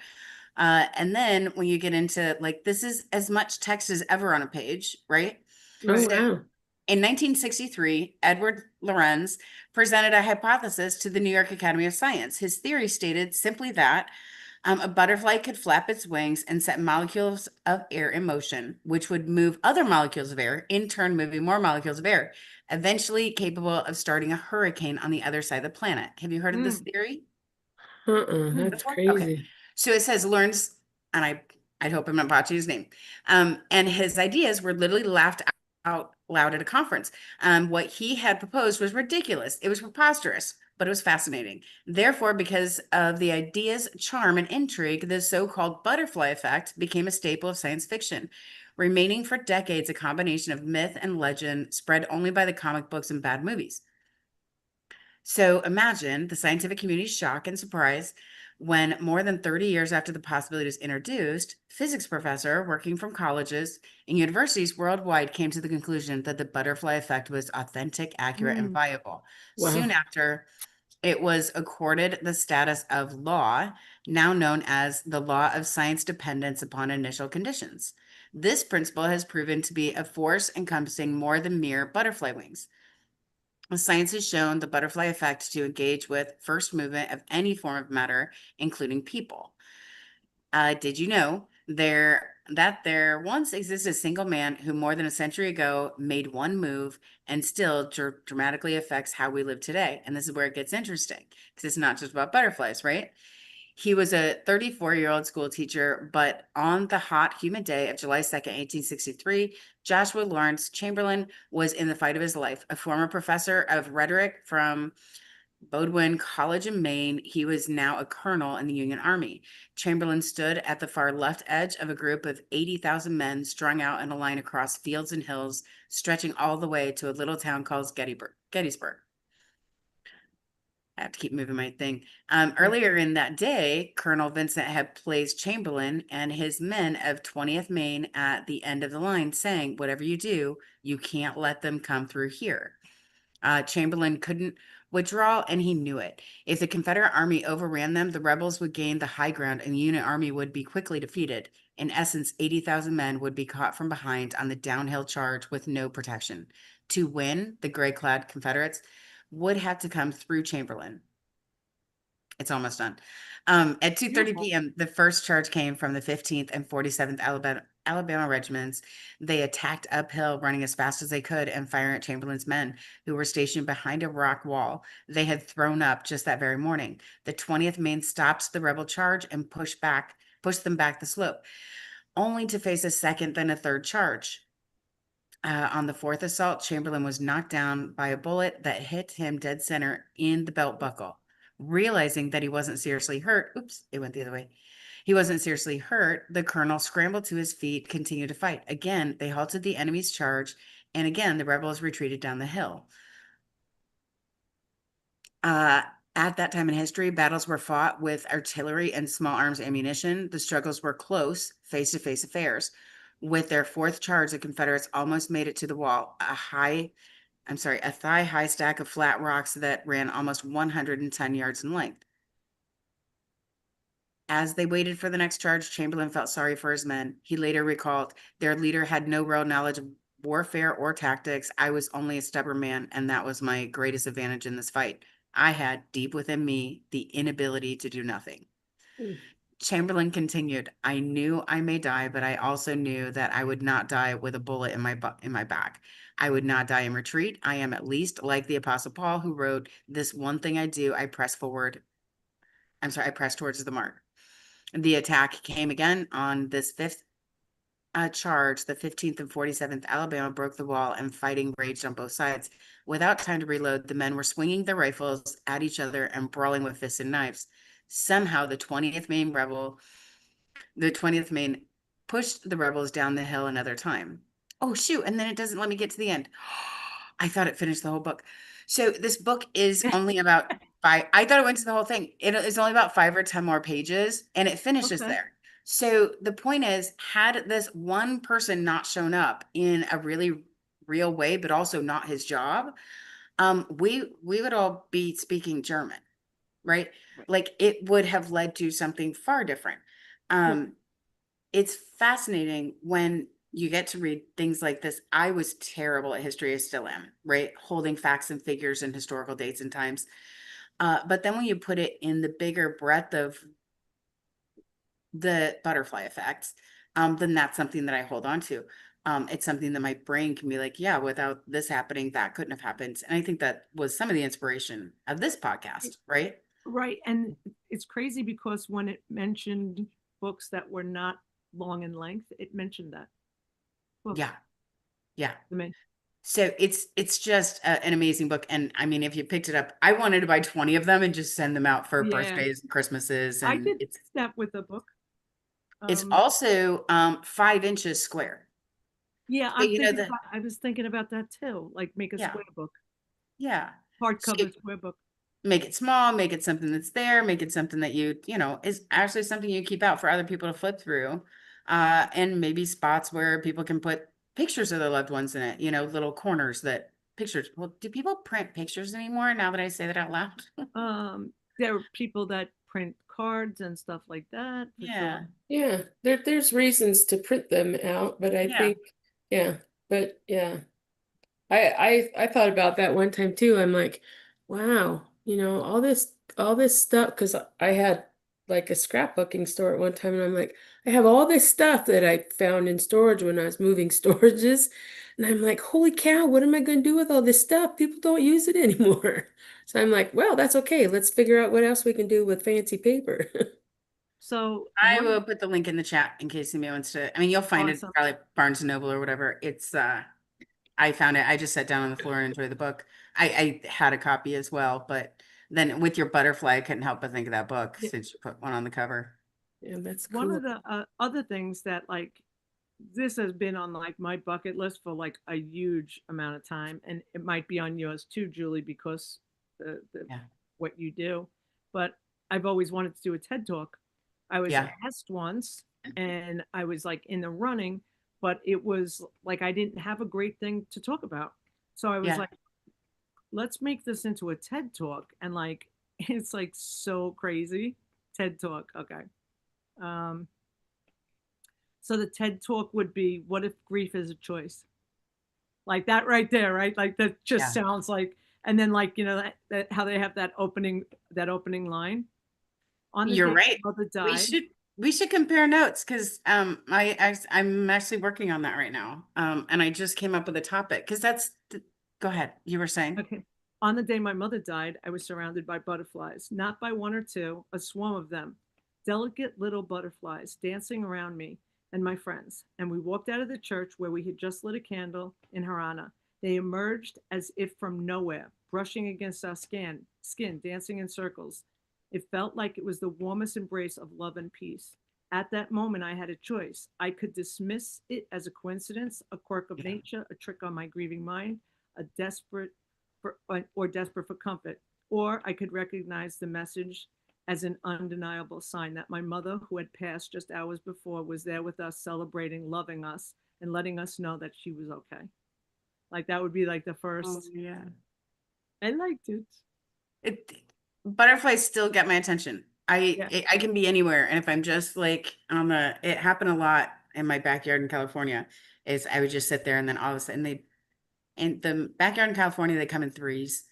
And then when you get into like, this is as much text as ever on a page, right? Oh, Right. So wow. in 1963, Edward Lorenz presented a hypothesis to the New York Academy of Science. His theory stated simply that a butterfly could flap its wings and set molecules of air in motion, which would move other molecules of air, in turn moving more molecules of air, eventually capable of starting a hurricane on the other side of the planet. Have you heard of this Mm. theory That's before? Okay. crazy. So it says Lawrence, and I hope I'm not botching his name. And his ideas were literally laughed out loud at a conference. What he had proposed was ridiculous. It was preposterous, but it was fascinating. Therefore, because of the idea's charm and intrigue, the so-called butterfly effect became a staple of science fiction, remaining for decades a combination of myth and legend spread only by the comic books and bad movies. So imagine the scientific community's shock and surprise when more than 30 years after the possibility was introduced, physics professor working from colleges and universities worldwide came to the conclusion that the butterfly effect was authentic, accurate, and Mm. viable. Soon Wow. after, it was accorded the status of law, now known as the law of science dependence upon initial conditions. This principle has proven to be a force encompassing more than mere butterfly wings. Science has shown the butterfly effect to engage with first movement of any form of matter, including people. Did you know there once existed a single man who more than a century ago made one move and still dramatically affects how we live today? And this is where it gets interesting because it's not just about butterflies, right? He was a 34-year-old school teacher, but on the hot, humid day of July 2nd, 1863, Joshua Lawrence Chamberlain was in the fight of his life. A former professor of rhetoric from Bowdoin College in Maine, he was now a colonel in the Union Army. Chamberlain stood at the far left edge of a group of 80,000 men strung out in a line across fields and hills, stretching all the way to a little town called Gettysburg. I have to keep moving my thing. Earlier in that day, Colonel Vincent had placed Chamberlain and his men of 20th Maine at the end of the line, saying, whatever you do, you can't let them come through here. Chamberlain couldn't withdraw, and he knew it. If the Confederate army overran them, the rebels would gain the high ground, and the Union army would be quickly defeated. In essence, 80,000 men would be caught from behind on the downhill charge with no protection. To win, the gray-clad Confederates would have to come through Chamberlain. It's almost done. At 2:30 Beautiful. p.m., the first charge came from the 15th and 47th Alabama regiments. They attacked uphill, running as fast as they could and firing at Chamberlain's men, who were stationed behind a rock wall they had thrown up just that very morning. The 20th Maine stopped the rebel charge and pushed them back the slope, only to face a second, then a third charge. On the fourth assault, Chamberlain was knocked down by a bullet that hit him dead center in the belt buckle. Realizing that he wasn't seriously hurt, oops, it went the other way. He wasn't seriously hurt. The colonel scrambled to his feet, continued to fight. Again, they halted the enemy's charge, and again, the rebels retreated down the hill. At that time in history, battles were fought with artillery and small arms ammunition. The struggles were close, face-to-face affairs. With their fourth charge, the Confederates almost made it to the wall, a thigh-high stack of flat rocks that ran almost 110 yards in length. As they waited for the next charge, Chamberlain felt sorry for his men. He later recalled, their leader had no real knowledge of warfare or tactics. I was only a stubborn man, and that was my greatest advantage in this fight. I had, deep within me, the inability to do nothing. Mm. Chamberlain continued, I knew I may die, but I also knew that I would not die with a bullet in my back. I would not die in retreat. I am at least like the Apostle Paul, who wrote, this one thing I do, I press towards the mark. The attack came again on this fifth charge. The 15th and 47th Alabama broke the wall, and fighting raged on both sides. Without time to reload, the men were swinging their rifles at each other and brawling with fists and knives. Somehow, the 20th Maine pushed the rebels down the hill another time. Oh, shoot. And then it doesn't let me get to the end. I thought it finished the whole book. So this book is only about five. I thought it went to the whole thing. It is only about 5 or 10 more pages, and it finishes Okay. there. So the point is, had this one person not shown up in a really real way, but also not his job, we would all be speaking German, right? Right. Like it would have led to something far different. Well, It's fascinating when you get to read things like this. I was terrible at history, I still am, right? Holding facts and figures and historical dates and times. But then when you put it in the bigger breadth of the butterfly effects, then that's something that I hold on to. It's something that my brain can be like, yeah, without this happening, that couldn't have happened. And I think that was some of the inspiration of this podcast, right? right. And it's crazy because when it mentioned books that were not long in length, it mentioned that book. Yeah. Yeah. I mean, So it's just an amazing book. And I mean, if you picked it up, I wanted to buy 20 of them and just send them out for yeah, birthdays and Christmases. I And did that with a book. it's Um, also 5 inches square. yeah, So you know the I was thinking about that too. Like make a yeah, square book, yeah. So hardcover square book. make it small, make it something that's there, make it something that you know, is actually something you keep out for other people to flip through. And maybe spots where people can put pictures of their loved ones in it, you know, little corners that pictures. Well, do people print pictures anymore now that I say that out loud? There are people that print cards and stuff like that for Yeah. sure. Yeah, there's reasons to print them out, but I Yeah. think, yeah, but yeah. I thought about that one time too. I'm like, wow, all this stuff, because I had like a scrapbooking store at one time, and I'm like, I have all this stuff that I found in storage when I was moving storages, and I'm like, holy cow, what am I going to do with all this stuff? People don't use it anymore. So I'm like, well, that's okay. Let's figure out what else we can do with fancy paper. So I one will put the link in the chat in case anybody wants to. I mean, you'll find it awesome. probably at Barnes and Noble or whatever. It's I found it. I just sat down on the floor and enjoyed the book. I had a copy as well, but then with your butterfly, I couldn't help but think of that book Yeah, since you put one on the cover. Yeah, that's one cool. of the other things that like this has been on like my bucket list for like a huge amount of time, and it might be on yours too, Julie, because the Yeah. what you do. But I've always wanted to do a TED talk. I was Yeah. asked once, and I was like in the running, but it was like I didn't have a great thing to talk about. So I was Yeah. like, let's make this into a TED talk, and like it's like so crazy. TED talk, okay. Um, so the TED talk would be, what if grief is a choice? Like that right there, right? Like that just Yeah. sounds like, and then like, that how they have that opening line. On the You're day right. my mother We died. should we should compare notes because I'm actually working on that right now. And I just came up with a topic because go ahead. You were saying. Okay. On the day my mother died, I was surrounded by butterflies, not by one or two, a swarm of them, delicate little butterflies dancing around me and my friends. And we walked out of the church where we had just lit a candle in her honor. They emerged as if from nowhere, brushing against our skin, dancing in circles. It felt like it was the warmest embrace of love and peace. At that moment, I had a choice. I could dismiss it as a coincidence, a quirk of Yeah. nature, a trick on my grieving mind, a desperate or desperate for comfort, or I could recognize the message as an undeniable sign that my mother, who had passed just hours before, was there with us, celebrating, loving us, and letting us know that she was okay. Like that would be like the Oh, first. yeah. I liked it. It butterflies still get my attention. Yeah. I can be anywhere, and if I'm just like on the, it happened a lot in my backyard in California. Is I would just sit there, and then all of a sudden in the backyard in California they come in threes,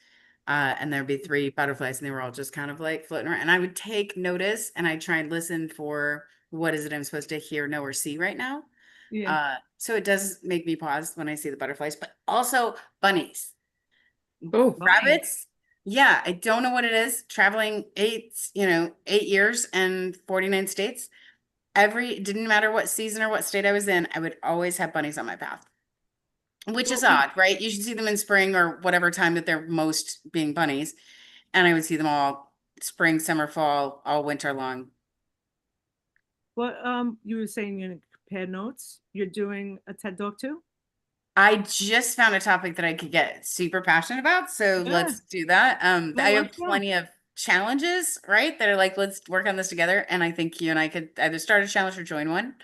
and there'd be three butterflies, and they were all just kind of like floating around. And I would take notice, and I try and listen for what is it I'm supposed to hear, know, or see right now. Yeah. So it does make me pause when I see the butterflies, but also bunnies. Oh, Rabbits, yeah, I don't know what it is. Traveling 8 years and 49 states. It didn't matter what season or what state I was in, I would always have bunnies on my path, which is Well, odd, right? You should see them in spring or whatever time that they're most being bunnies. And I would see them all spring, summer, fall, all winter long. you were saying you're gonna compare notes. You're doing a TED talk too? I just found a topic that I could get super passionate about, so Yeah. let's do that. I Well, have let's go. plenty of challenges, right? That are like, let's work on this together. And I think you and I could either start a challenge or join one.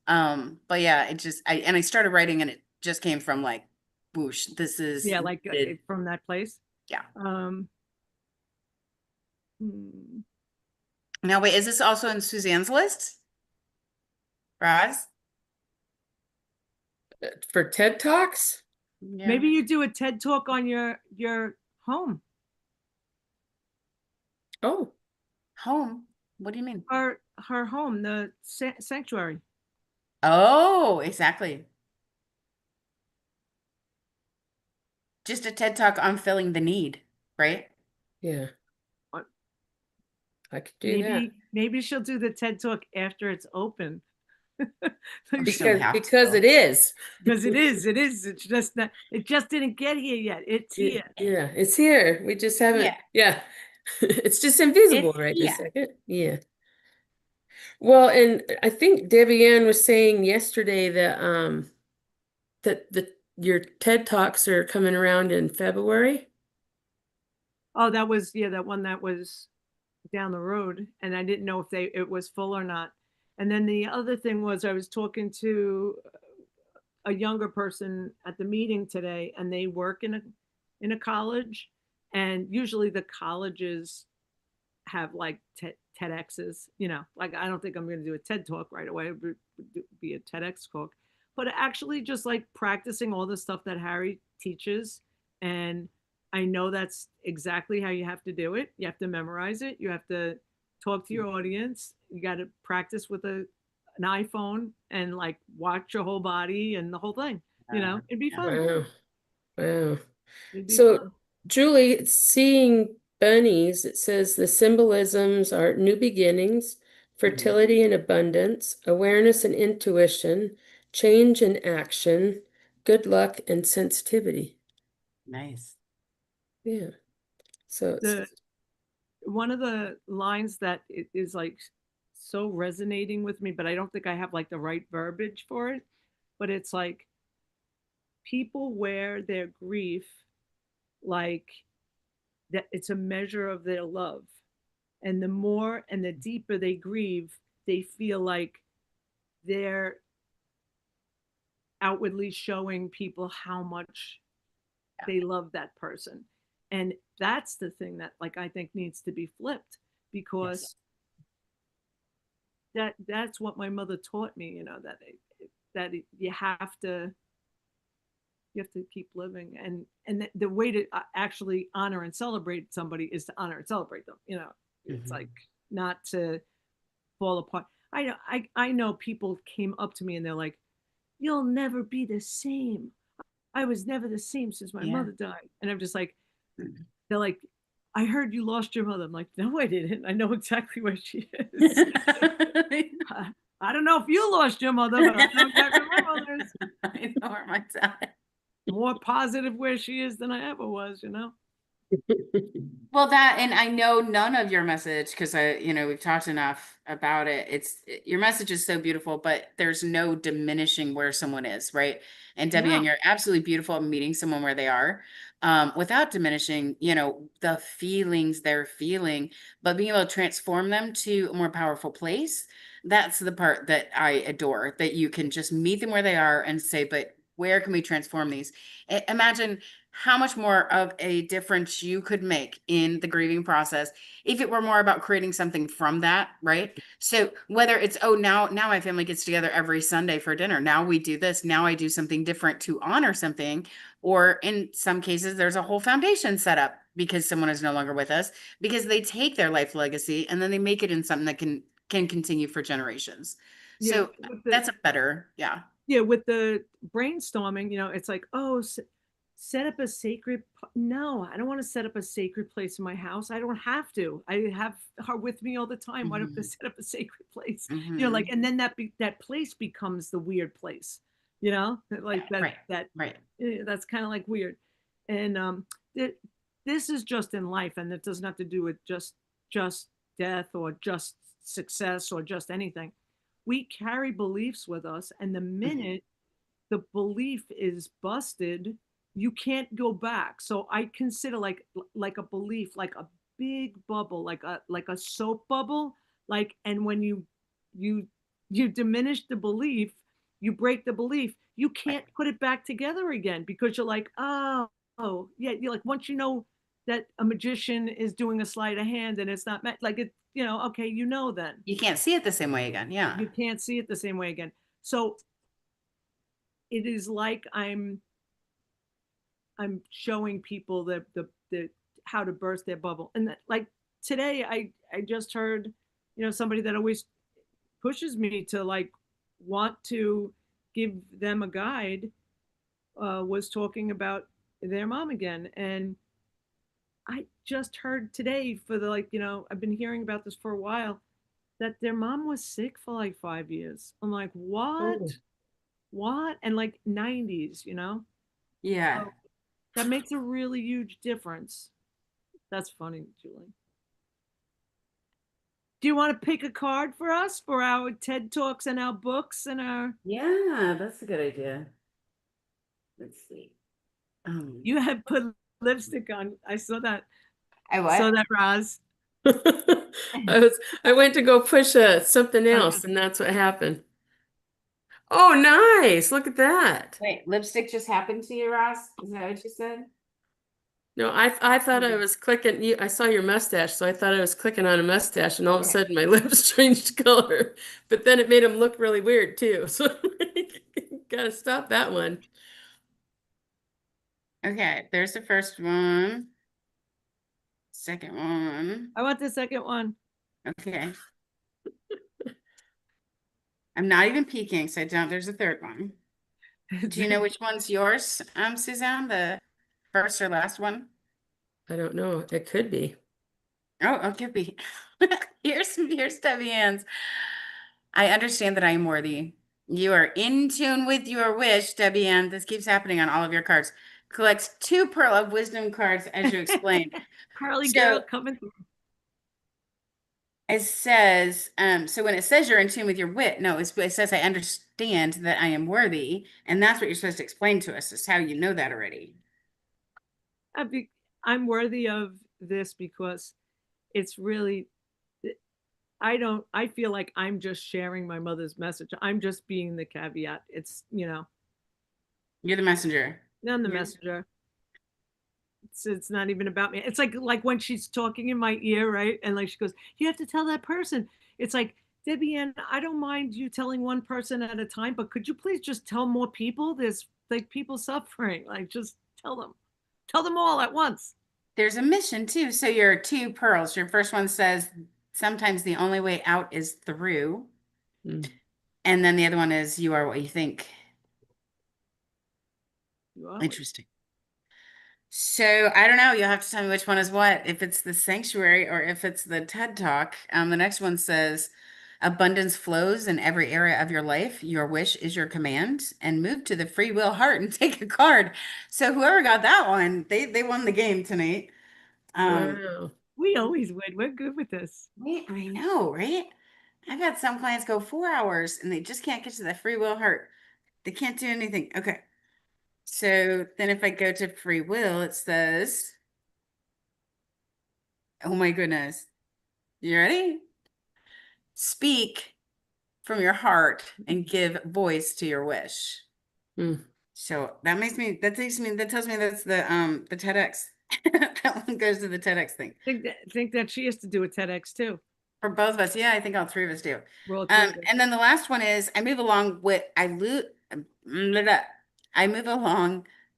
But yeah, I started writing and it just came from like, whoosh, this is Yeah, like it. from that place. Yeah. Um, hmm, Now wait, is this also in Suzanne's list? Roz? For TED Talks? Yeah. maybe you do a TED talk on your home Oh, Home. What do you mean? or her home, the sanctuary. Oh, exactly. Just a TED Talk on filling the need, right? yeah, What- I could do that. Maybe she'll do the TED talk after it's open. Oh, she'll have Because to. it is. Because it is. It's just that it just didn't get here yet. It's here. Yeah, it's here. We just haven't, Yeah, yeah. It's just invisible it's right this yeah. second. Yeah. Well, and I think Debbie Ann was saying yesterday that that your TED Talks are coming around in February. Oh, that was that one that was down the road, and I didn't know if it was full or not. And then the other thing was I was talking to a younger person at the meeting today, and they work in a college, and usually the colleges have like TEDx's, like I don't think I'm going to do a TED talk right away, it would be a TEDx talk, but actually just like practicing all the stuff that Harry teaches. And I know that's exactly how you have to do it. You have to memorize it. You have to talk to your audience. You got to practice with an iPhone and like watch your whole body and the whole thing. It'd be Yeah. fun. Wow. Wow. It'd be So, fun. Julie, seeing bunnies, it says the symbolisms are new beginnings, Mhm. fertility and abundance, awareness and intuition, change and action, good luck and sensitivity. Nice. Yeah. So it's The one of the lines that is like so resonating with me, but I don't think I have like the right verbiage for it. But it's like people wear their grief like that it's a measure of their love. And the more and the deeper they grieve, they feel like they're outwardly showing people how much they love that person. And that's the thing that like I think needs to be flipped, Yes. because that's what my mother taught me, you have to keep living, and the way to actually honor and celebrate somebody is to honor and celebrate them. It's Mhm. like not to fall apart. I know people came up to me and they're like, "You'll never be the same. I was never the same since my Yeah. mother died." And I'm just like, they're like, "I heard you lost your mother." I'm like, "No, I didn't. I know exactly where she is." I don't know if you lost your mother, but I know exactly where my mother is. I know where mine's at. More positive where she is than I ever was. Well, that, and I know none of your message because we've talked enough about it. Your message is so beautiful, but there's no diminishing where someone is, right? And Debbie, and No. you're absolutely beautiful at meeting someone where they are, without diminishing, the feelings they're feeling, but being able to transform them to a more powerful place. That's the part that I adore, that you can just meet them where they are and say, but where can we transform these? Imagine how much more of a difference you could make in the grieving process if it were more about creating something from that, right? So whether it's, oh, now my family gets together every Sunday for dinner, now we do this, now I do something different to honor something, or in some cases there's a whole foundation set up because someone is no longer with us, because they take their life legacy and then they make it in something that can continue for generations. Yeah. So that's a better, yeah. With the brainstorming, it's like, oh, set up a sacred. No, I don't want to set up a sacred place in my house. I don't have to. I have her with me all the time. Why don't I Mhm. set up a sacred place? Mhm. And then that place becomes the weird place. Like Right, that right. that's kind of like weird. And it, this is just in life, and it doesn't have to do with just death or just success or just anything. We carry beliefs with us, and the Mhm. minute the belief is busted, you can't go back. So I consider like a belief like big bubble, like a soap bubble. Like, and when you you diminish the belief, you break the belief, you can't put it back together again because you're like, oh, yeah, you're like, once you know that a magician is doing a sleight of hand and it's not meant like it, okay, then You can't see it the same way again. Yeah. you can't see it the same way again. So it is like I'm showing people the how to burst their bubble. And that, like today, I just heard, somebody that always pushes me to like want to give them a guide, was talking about their mom again. And I just heard today for the I've been hearing about this for a while that their mom was sick for like 5 years. I'm like, what? Oh. What? And like 90s, Yeah. So that makes a really huge difference. That's funny, Julie. Do you want to pick a card for us for our TED Talks and our books and our? Yeah, that's a good idea. Let's see. You had put lipstick on. I saw that. I Saw what? that, Roz. I went to go push something else, Okay. and that's what happened. Oh, nice. Look at that. Wait, lipstick just happened to you, Ross? Is that what you said? No, I thought I was clicking. I saw your mustache, so I thought I was clicking on a mustache, and all of a sudden my lips changed color. But then it made them look really weird too. So gotta stop that one. Okay, there's the first one. Second one. I want the second one. Okay. I'm not even peeking, so I don't. There's a third one. Do you know which one's yours, Suzanne? The first or last one? I don't know. It could be. Oh, it could be. Here's Debbie Ann's. I understand that I am worthy. You are in tune with your wish, Debbie Ann. This keeps happening on all of your cards. Collects 2 Pearl of Wisdom cards, as you explained. Curly So- girl coming through. It says, so when it says you're in tune with your wit, no, it says I understand that I am worthy, and that's what you're supposed to explain to us. Is how you know that already. I'm worthy of this because it's really, I feel like I'm just sharing my mother's message. I'm just being the caveat. It's, You're the messenger. I'm the Yeah. messenger. It's not even about me. It's like when she's talking in my ear, right? And like she goes, you have to tell that person. It's like, Debbie Ann, I don't mind you telling one person at a time, but could you please just tell more people? There's like people suffering. Like just tell them all at once. There's a mission too. So your 2 pearls. Your first one says sometimes the only way out is through. Mm. And then the other one is you are what you think. Wow. Interesting. So I don't know. You'll have to tell me which one is what. If it's the sanctuary or if it's the TED Talk. The next one says abundance flows in every area of your life. Your wish is your command. And move to the free will heart and take a card. So whoever got that one, they won the game tonight. Wow. We always win. We're good with this. I know, right? I've had some clients go 4 hours and they just can't get to the free will heart. They can't do anything. Okay. So then if I go to free will, it says, oh my goodness. You ready? Speak from your heart and give voice to your wish. Mm. So that tells me that's the TEDx. That one goes to the TEDx thing. Think that she has to do a TEDx too. For both of us. Yeah, I think all 3 of us do. We're all And then the last one is I move along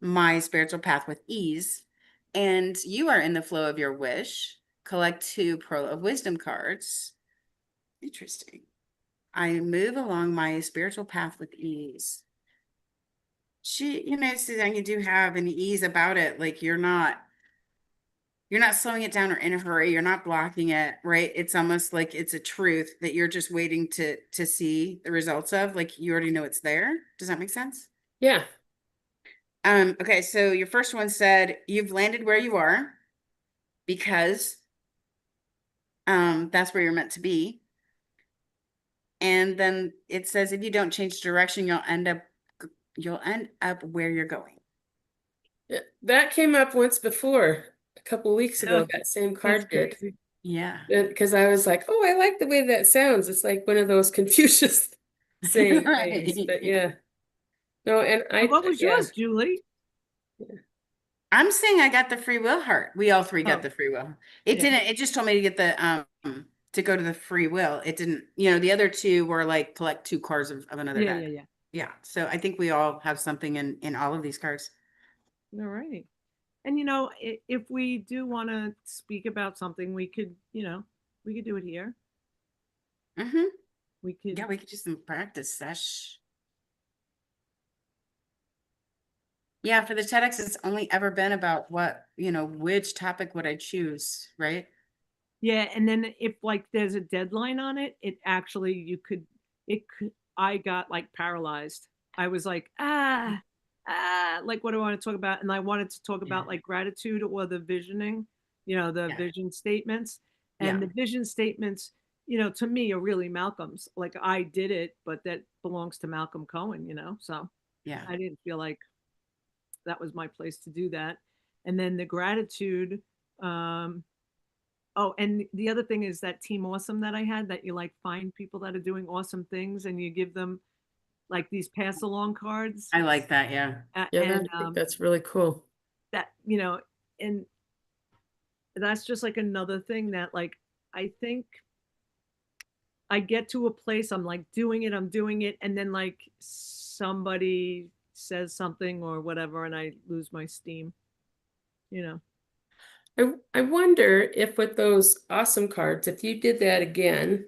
my spiritual path with ease, and you are in the flow of your wish. Collect 2 Pearl of Wisdom cards. Interesting. I move along my spiritual path with ease. Suzanne, you do have an ease about it. Like you're not slowing it down or in a hurry. You're not blocking it, right? It's almost like it's a truth that you're just waiting to see the results of. Like you already know it's there. Does that make sense? Yeah. Okay, so your first one said you've landed where you are because that's where you're meant to be. And then it says if you don't change direction, you'll end up where you're going. Yeah, that came up once before. a couple weeks ago, that same That's card did. crazy. Yeah. Because I was like, oh, I like the way that sounds. It's like one of those Confucius saying things. But Right. yeah. No, and And what was yeah. yours, Julie? I'm saying I got the free will heart. We all three got Oh, the free will. It yeah. didn't, it just told me to get the to go to the free will. It didn't, the other two were like collect two cards of another Yeah, deck. yeah, yeah. Yeah. So I think we all have something in all of these cards. All righty. And if we do want to speak about something, we could do it here. Hmm. We could. Yeah, we could do some practice sesh. Yeah, for the TEDx, it's only ever been about which topic would I choose, right? Yeah, and then if like there's a deadline on it, I got like paralyzed. I was like, like what do I want to talk about? And I wanted to talk about Yeah. like gratitude or the visioning, the Yeah. vision statements. And Yeah. the vision statements, to me are really Malcolm's. Like I did it, but that belongs to Malcolm Cohen, so Yeah. I didn't feel like that was my place to do that. And then the gratitude, oh, and the other thing is that Team Awesome that I had, that you like find people that are doing awesome things and you give them like these pass along cards. I like that. Yeah. Yeah, And that's really cool. that, and that's just like another thing that like I think I get to a place, I'm doing it, and then like somebody says something or whatever, and I lose my steam, you know. I wonder if with those awesome cards, if you did that again,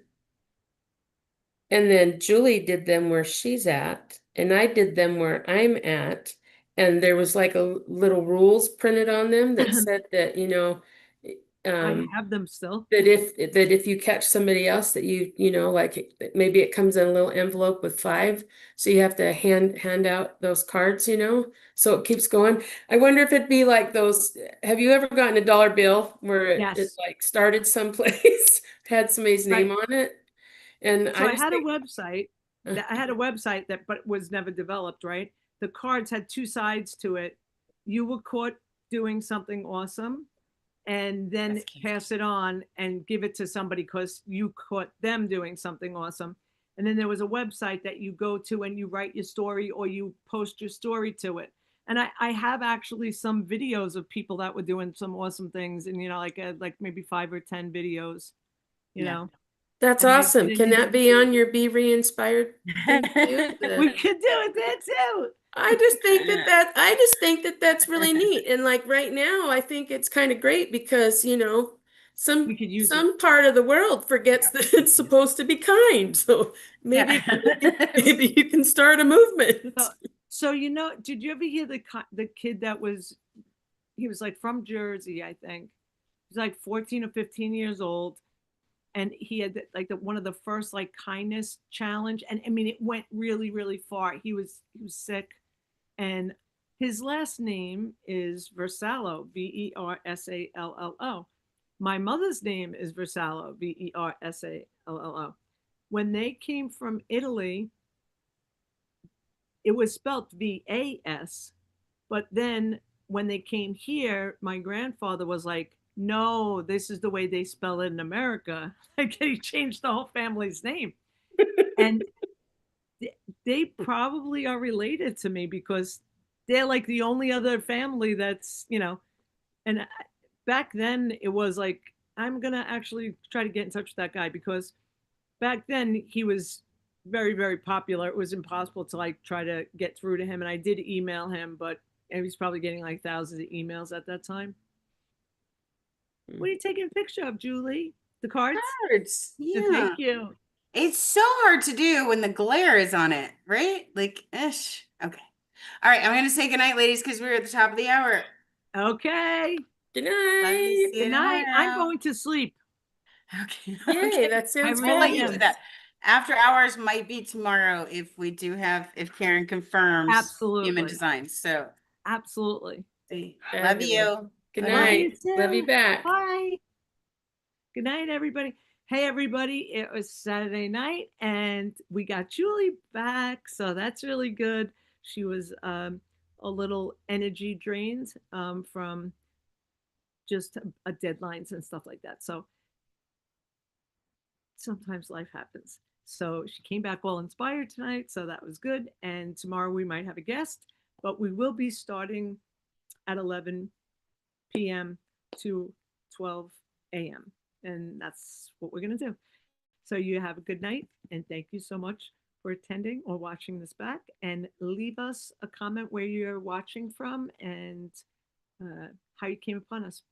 and then Julie did them where she's at, and I did them where I'm at, and there was like a little rules printed on them that said that, I um, have them still. that if you catch somebody else that like maybe it comes in a little envelope with 5, so you have to hand out those cards, so it keeps going. I wonder if it'd be like those. Have you ever gotten a dollar bill where it Yes. like started someplace, had somebody's name Right. on it? And So I I just had a think, website that but was never developed, right? The cards had two sides to it. You were caught doing something awesome and then That's cute. pass it on and give it to somebody because you caught them doing something awesome. And then there was a website that you go to and you write your story or you post your story to it. And I have actually some videos of people that were doing some awesome things, and like maybe 5 or 10 videos, you Yeah. know. that's And I awesome. did an Can that be interview. on your Be Re-Inspired thing too? We could do it there too. I just think that that's really neat. And like right now, I think it's kind of great because, We could use it. some part of the world forgets that it's supposed to be kind. So Yeah. maybe you can start a movement. So did you ever hear the kid he was like from Jersey, I think. He's like 14 or 15 years old, and he had like one of the first like kindness challenge, and I mean it went really really far. He was sick, and his last name is Versallo, Versallo. My mother's name is Versallo, Versallo. When they came from Italy, it was spelled VAS, but then when they came here, my grandfather was like, no, this is the way they spell it in America. Like he changed the whole family's name. And they probably are related to me because they're like the only other family that's, and back then it was like, I'm going to actually try to get in touch with that guy because back then he was very, very popular. It was impossible to like try to get through to him. And I did email him, but he was probably getting like thousands of emails at that time. What are you taking a picture of, Julie? The cards? Cards. Yeah. Thank you. It's so hard to do when the glare is on it, right? Like, ish. Okay. All right. I'm going to say goodnight, ladies, because we're at the top of the hour. Okay. Good Love night. you. See you Good night. I'm tomorrow. going to sleep. Okay. Yay, Okay. that sounds We'll let you am. do that. After hours might be tomorrow if Karen confirms Absolutely. human design. So, Absolutely. love you. Good Bye-bye. Love you night. too. Love you back. Bye. Good night, everybody. Hey, everybody. It was Saturday night and we got Julie back. So that's really good. She was a little energy drained from just deadlines and stuff like that. So sometimes life happens. So she came back all inspired tonight, so that was good. And tomorrow we might have a guest, but we will be starting at 11 p.m. to 12 a.m. And that's what we're going to do. So you have a good night, and thank you so much for attending or watching this back. And leave us a comment where you're watching from and how you came upon us.